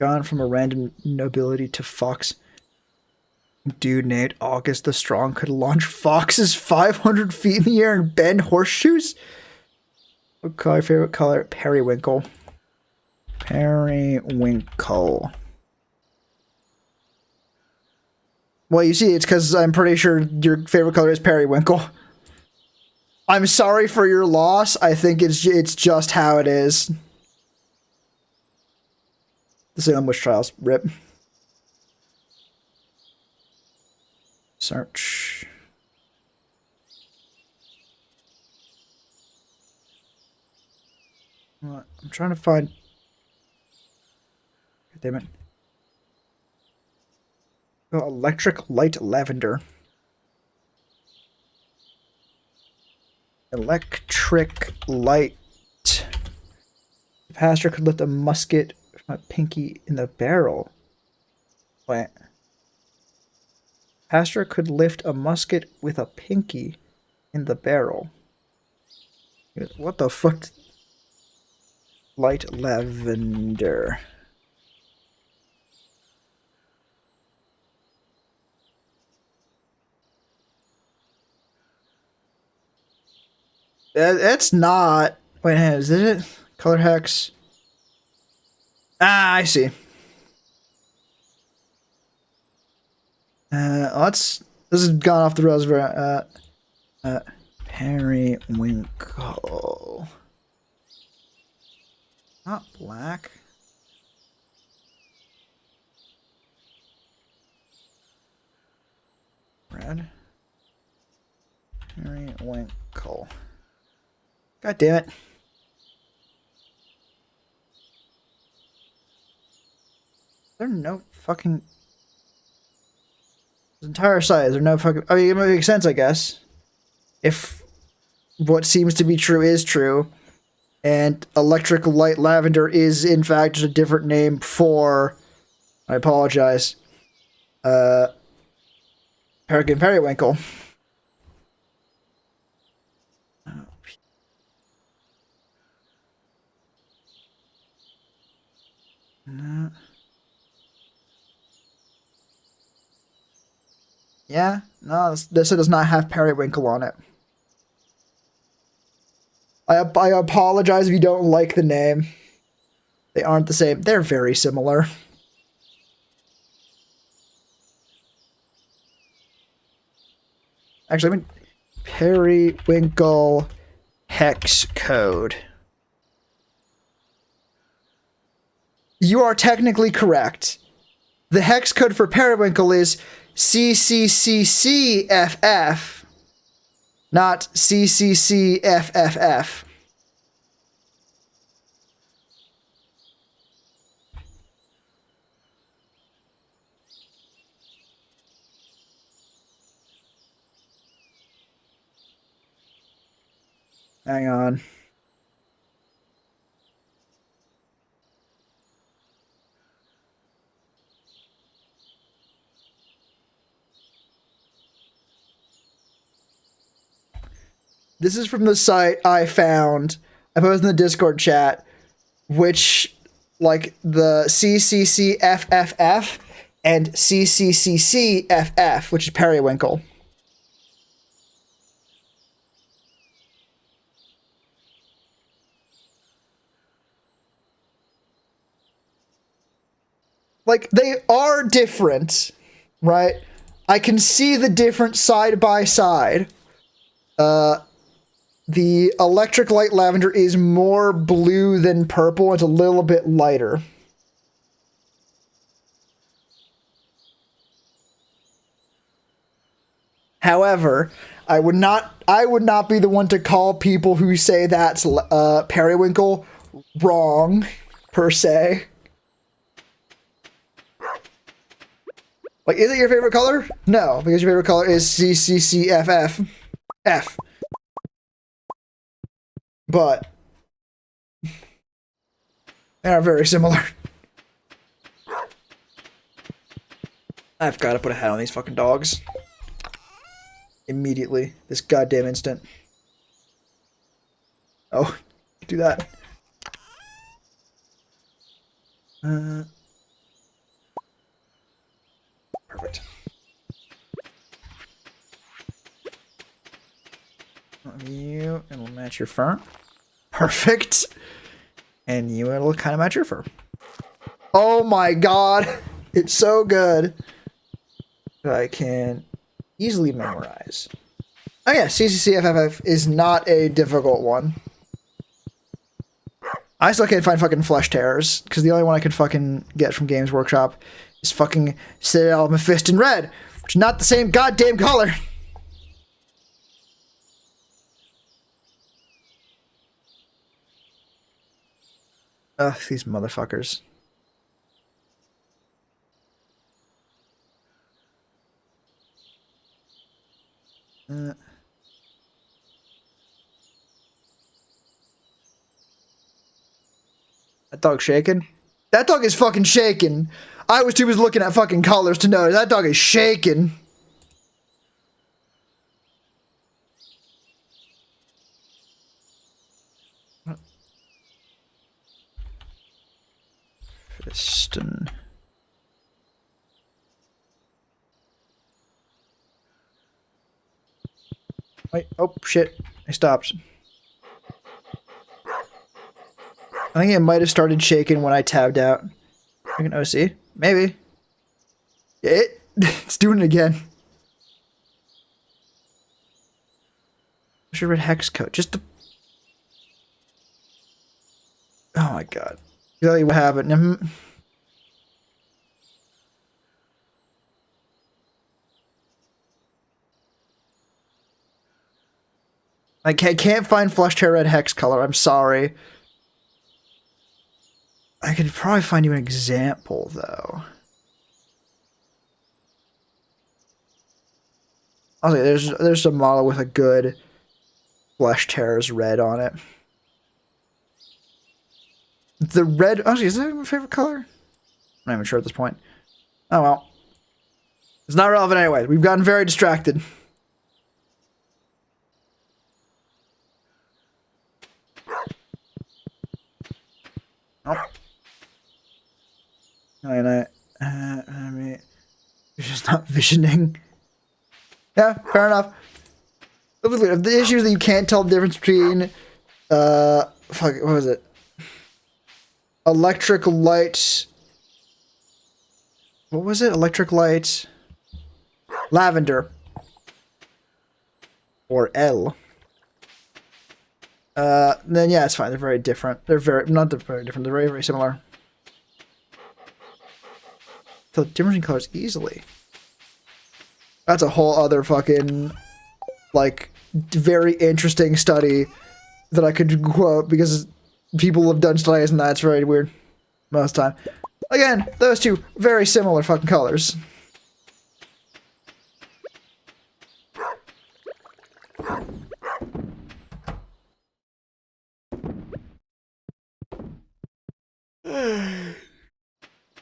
Gone from a random nobility to fox. Dude named August the Strong could launch foxes 500 feet in the air and bend horseshoes? What color? Favorite color? Periwinkle. Periwinkle. Well, you see, it's because I'm pretty sure your favorite color is periwinkle. I'm sorry for your loss. I think it's just how it is. The Salem Witch Trials. Rip. Search. What? I'm trying to find... God damn it. Oh, electric light lavender. Electric light. The pastor could lift a musket from a pinky in the barrel. Wait. Pastor could lift a musket with a pinky in the barrel. What the fuck? Light lavender. It's not. Wait, is it? Color hex. Ah, I see. This has gone off the rails very. Periwinkle. Not black. Red. Periwinkle. God damn it. There are no fucking... This entire site, there are no fucking... I mean, it might make sense, I guess. If what seems to be true is true. And electric light lavender is, in fact, just a different name for... I apologize. Periwinkle. No. Yeah, no, this does not have periwinkle on it. I apologize if you don't like the name. They aren't the same. They're very similar. Actually, let me... Periwinkle hex code. You are technically correct. The hex code for periwinkle is CCCCFF, not CCCFFF. Hang on. This is from the site I found. I posted in the Discord chat, which, like, the CCCFFF and CCCCFF, which is periwinkle. Like, they are different, right? I can see the different side by side. The electric light lavender is more blue than purple. It's a little bit lighter. However, I would not be the one to call people who say that's periwinkle wrong, per se. Like, is it your favorite color? No, because your favorite color is CCCFF. F. But they are very similar. I've got to put a hat on these fucking dogs. Immediately. This goddamn instant. Oh, do that. Perfect. You, it'll match your fur. Perfect. And you, it'll kind of match your fur. Oh my god. It's so good. I can easily memorize. Oh yeah, CCCFFF is not a difficult one. I still can't find fucking flesh tears, because the only one I could fucking get from Games Workshop is fucking Citadel Mephiston Red, which is not the same goddamn color. Ugh, these motherfuckers. That dog's shaking? That dog is fucking shaking. I was too busy looking at fucking colors to know that dog is shaking. Piston. Wait, oh shit, I stopped. I think it might have started shaking when I tabbed out. I can OC? Maybe. It's doing it again. Should read hex code. Just the... Oh my god. Tell you what happened. I can't find flesh tear red hex color. I'm sorry. I could probably find you an example, though. I'll say there's a model with a good flesh tears red on it. The red... Actually, is that my favorite color? I'm not even sure at this point. Oh, well. It's not relevant anyway. We've gotten very distracted. Oh. I mean, you're just not visioning. Yeah, fair enough. The issue is that you can't tell the difference between, fuck, what was it? Electric light. What was it? Electric light. Lavender. Or L. Then yeah, it's fine. They're very different. They're not very different. They're very, very similar. Tell the difference in colors easily. That's a whole other fucking, like, very interesting study that I could quote because people have done studies and that's very weird most of the time. Again, those two very similar fucking colors.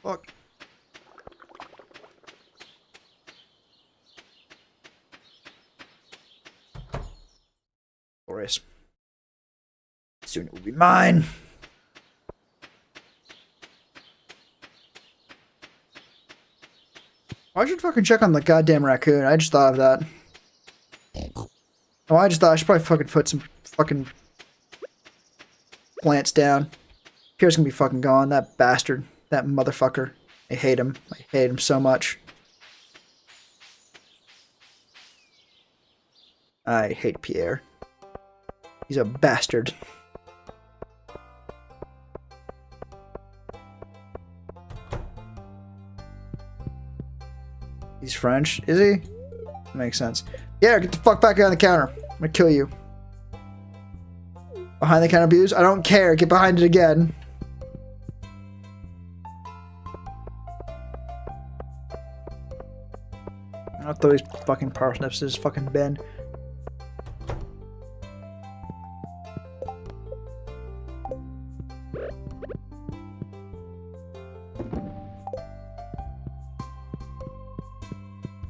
Fuck. Glorious. Soon it will be mine. I should fucking check on the goddamn raccoon. I just thought of that. Oh, I just thought I should probably fucking put some fucking plants down. Pierre's gonna be fucking gone. That bastard. That motherfucker. I hate him. I hate him so much. I hate Pierre. He's a bastard. He's French, is he? Makes sense. Yeah, get the fuck back on the counter. I'm gonna kill you. Behind the counter abuse? I don't care. Get behind it again. I'll throw these fucking parsnips in his fucking bin.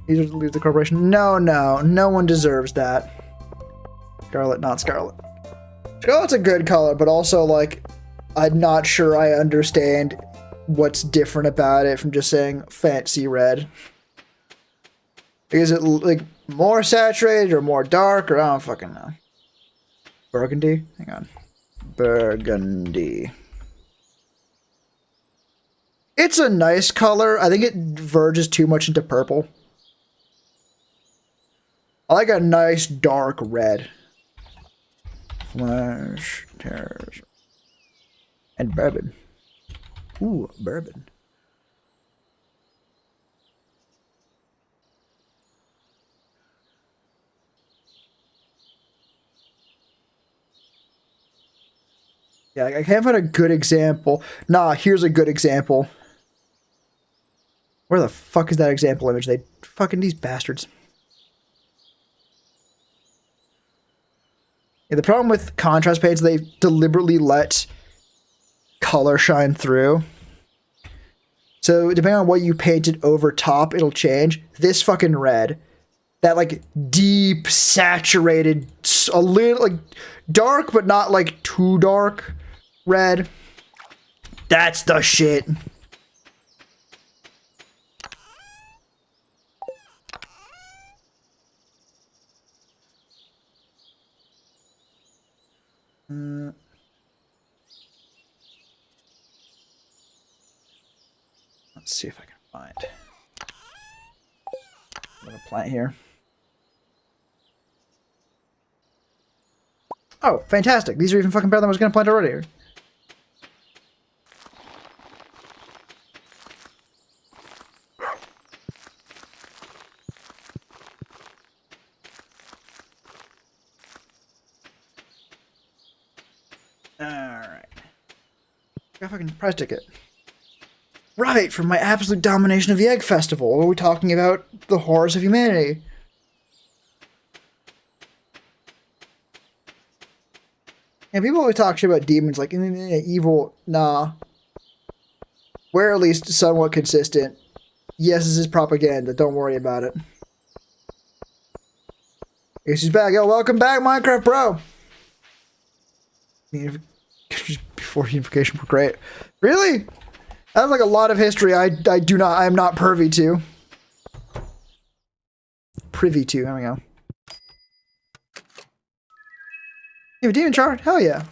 These are to leave the corporation. No, no. No one deserves that. Scarlet, not Scarlet. Scarlet's a good color, but also, like, I'm not sure I understand what's different about it from just saying fancy red. Is it, like, more saturated or more dark, or I don't fucking know. Burgundy? Hang on. Burgundy. It's a nice color. I think it verges too much into purple. I like a nice dark red. Flash, terrors, and bourbon. Ooh, bourbon. Yeah, I can't find a good example. Nah, here's a good example. Where the fuck is that example image? They fucking these bastards. Yeah, the problem with contrast paints, they deliberately let color shine through. So depending on what you painted over top, it'll change. This fucking red, that like deep, saturated, a little like dark, but not like too dark red. That's the shit. Let's see if I can find a little plant here. Oh, fantastic. These are even fucking better than I was going to plant already. Alright. Got a fucking prize ticket. Right, from my absolute domination of the Egg Festival, where we're talking about the horrors of humanity. And people always talk shit about demons, like, evil, nah. We're at least somewhat consistent. Yes, this is propaganda, don't worry about it. Guess he's back. Yo, welcome back, Minecraft Bro! Before unification were great. Really? That's like a lot of history I am not privy to. Privy to, there we go. You have a demon chart? Hell yeah.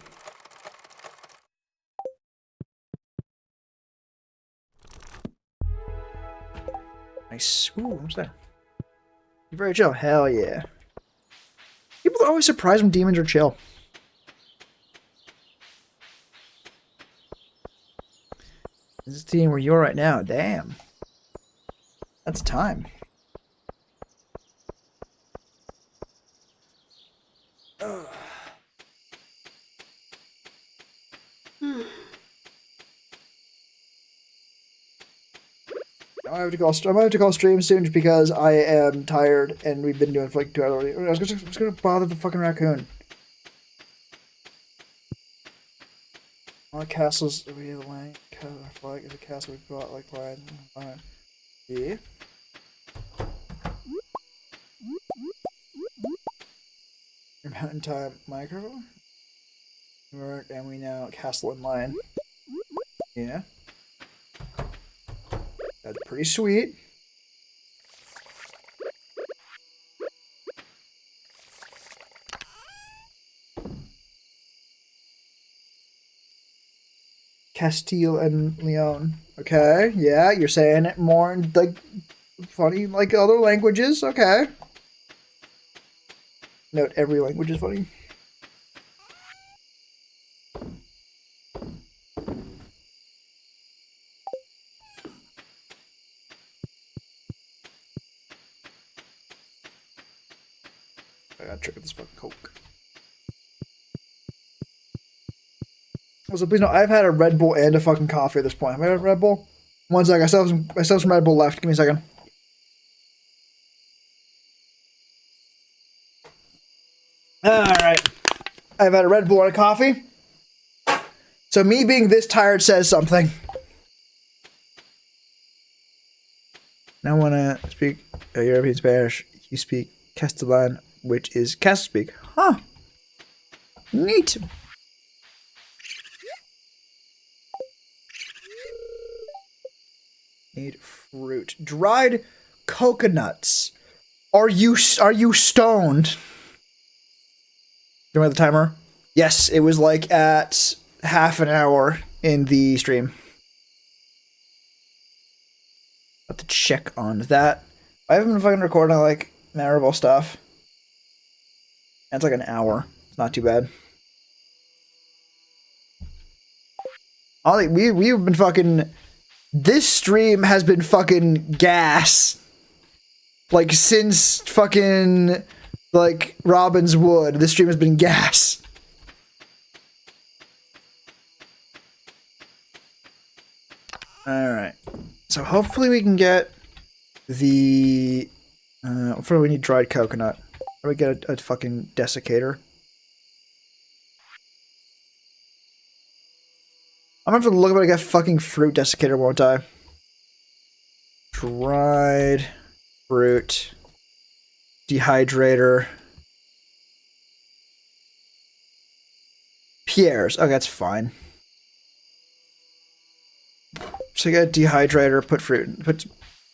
Nice. Ooh, what's that? You're very chill. Hell yeah. always surprised when demons are chill. This is the team where you're right now. Damn. That's time. I might have to call stream soon just because I am tired and we've been doing for like 2 hours already. I was gonna bother the fucking raccoon. All the castles we have land flag is a castle we bought like fine. Yeah. Your mountain time micro. And we now castle in line. Yeah. That's pretty sweet. Castile and Leon. Okay, yeah, you're saying it more like funny like other languages. Okay. Note every language is funny. I gotta trigger this fucking Coke. Also, please no, I've had a Red Bull and a fucking coffee at this point. Have I had a Red Bull? One sec, I still have some Red Bull left. Give me a second. Alright. I've had a Red Bull and a coffee. So me being this tired says something. Now when I speak European Spanish, you speak Castellan, which is Castle speak. Huh. Neat. Need fruit. Dried coconuts. Are you stoned? Do you remember the timer? Yes, it was like at half an hour in the stream. Have to check on that. I haven't been fucking recording like memorable stuff. And it's like an hour. It's not too bad. Ollie, we've been fucking. This stream has been fucking gas. Like since fucking like Robin's Wood, this stream has been gas. Alright. So hopefully we can get the what do we need? Dried coconut. How do we get a fucking desiccator? I'm gonna have to look up how to get fucking fruit desiccator, won't I? Dried fruit dehydrator. Pierre's. Okay, that's fine. So you get a dehydrator, put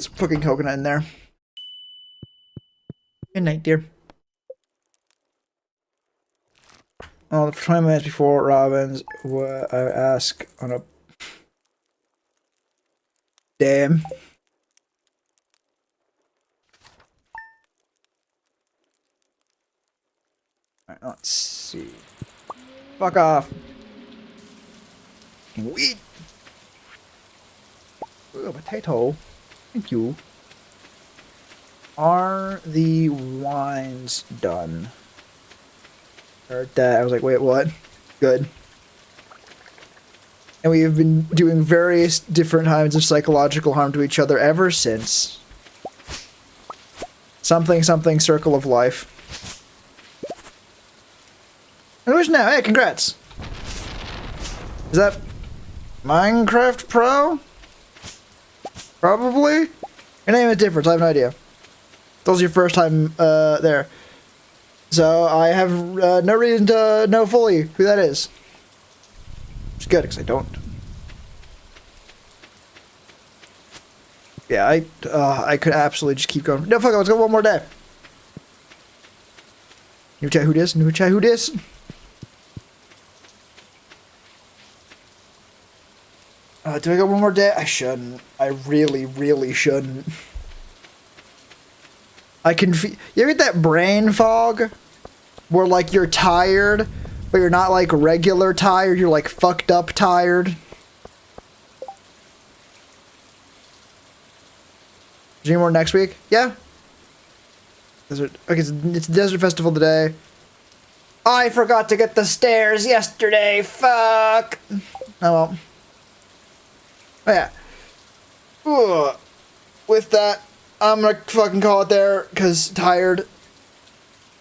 some fucking coconut in there. Good night, dear. Oh, for 20 minutes before Robin's, what I ask on a... Damn. Alright, let's see. Fuck off. Weed. Ooh, a potato. Thank you. Are the wines done? Heard that. I was like, wait, what? Good. And we have been doing various different kinds of psychological harm to each other ever since. Something, something, circle of life. And who's now? Hey, congrats! Is that Minecraft Pro? Probably? Your name is different, I have no idea. That was your first time there. So I have no reason to know fully who that is. Which is good, because I don't. Yeah, I could absolutely just keep going. No, fuck it, let's go one more day. New chat who dis? New chat who dis? Do I go one more day? I shouldn't. I really, really shouldn't. I can feel. You ever get that brain fog? where like you're tired, but you're not like regular tired, you're like fucked up tired. Any more next week? Yeah. Desert. Okay, it's Desert Festival today. I forgot to get the stairs yesterday. Fuck. Oh well. Oh yeah. Ugh. With that, I'm gonna fucking call it there because tired.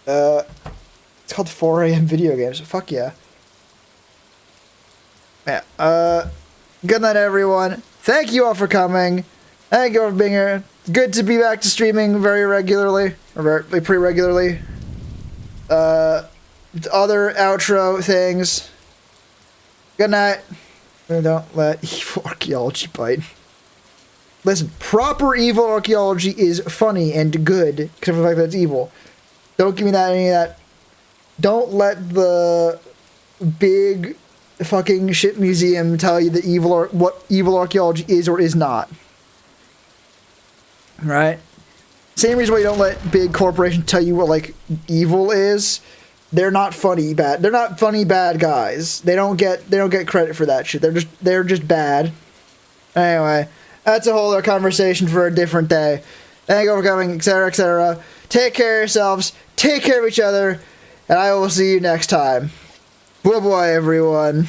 It's called 4 a.m. video games. Fuck yeah. Yeah. Good night, everyone. Thank you all for coming. Thank you all for being here. Good to be back to streaming very regularly, or very, pretty regularly. Other outro things. Good night. Don't let evil archaeology bite. Listen, proper evil archaeology is funny and good, except for the fact that it's evil. Don't give me that any of that. Don't let the big fucking shit museum tell you the evil or what evil archaeology is or is not. Right? Same reason why you don't let big corporations tell you what like evil is. They're not funny bad. They're not funny bad guys. They don't get credit for that shit. They're just bad. Anyway, that's a whole other conversation for a different day. Thank you for coming, etc., etc. Take care of yourselves. Take care of each other. And I will see you next time. Bye-bye, everyone.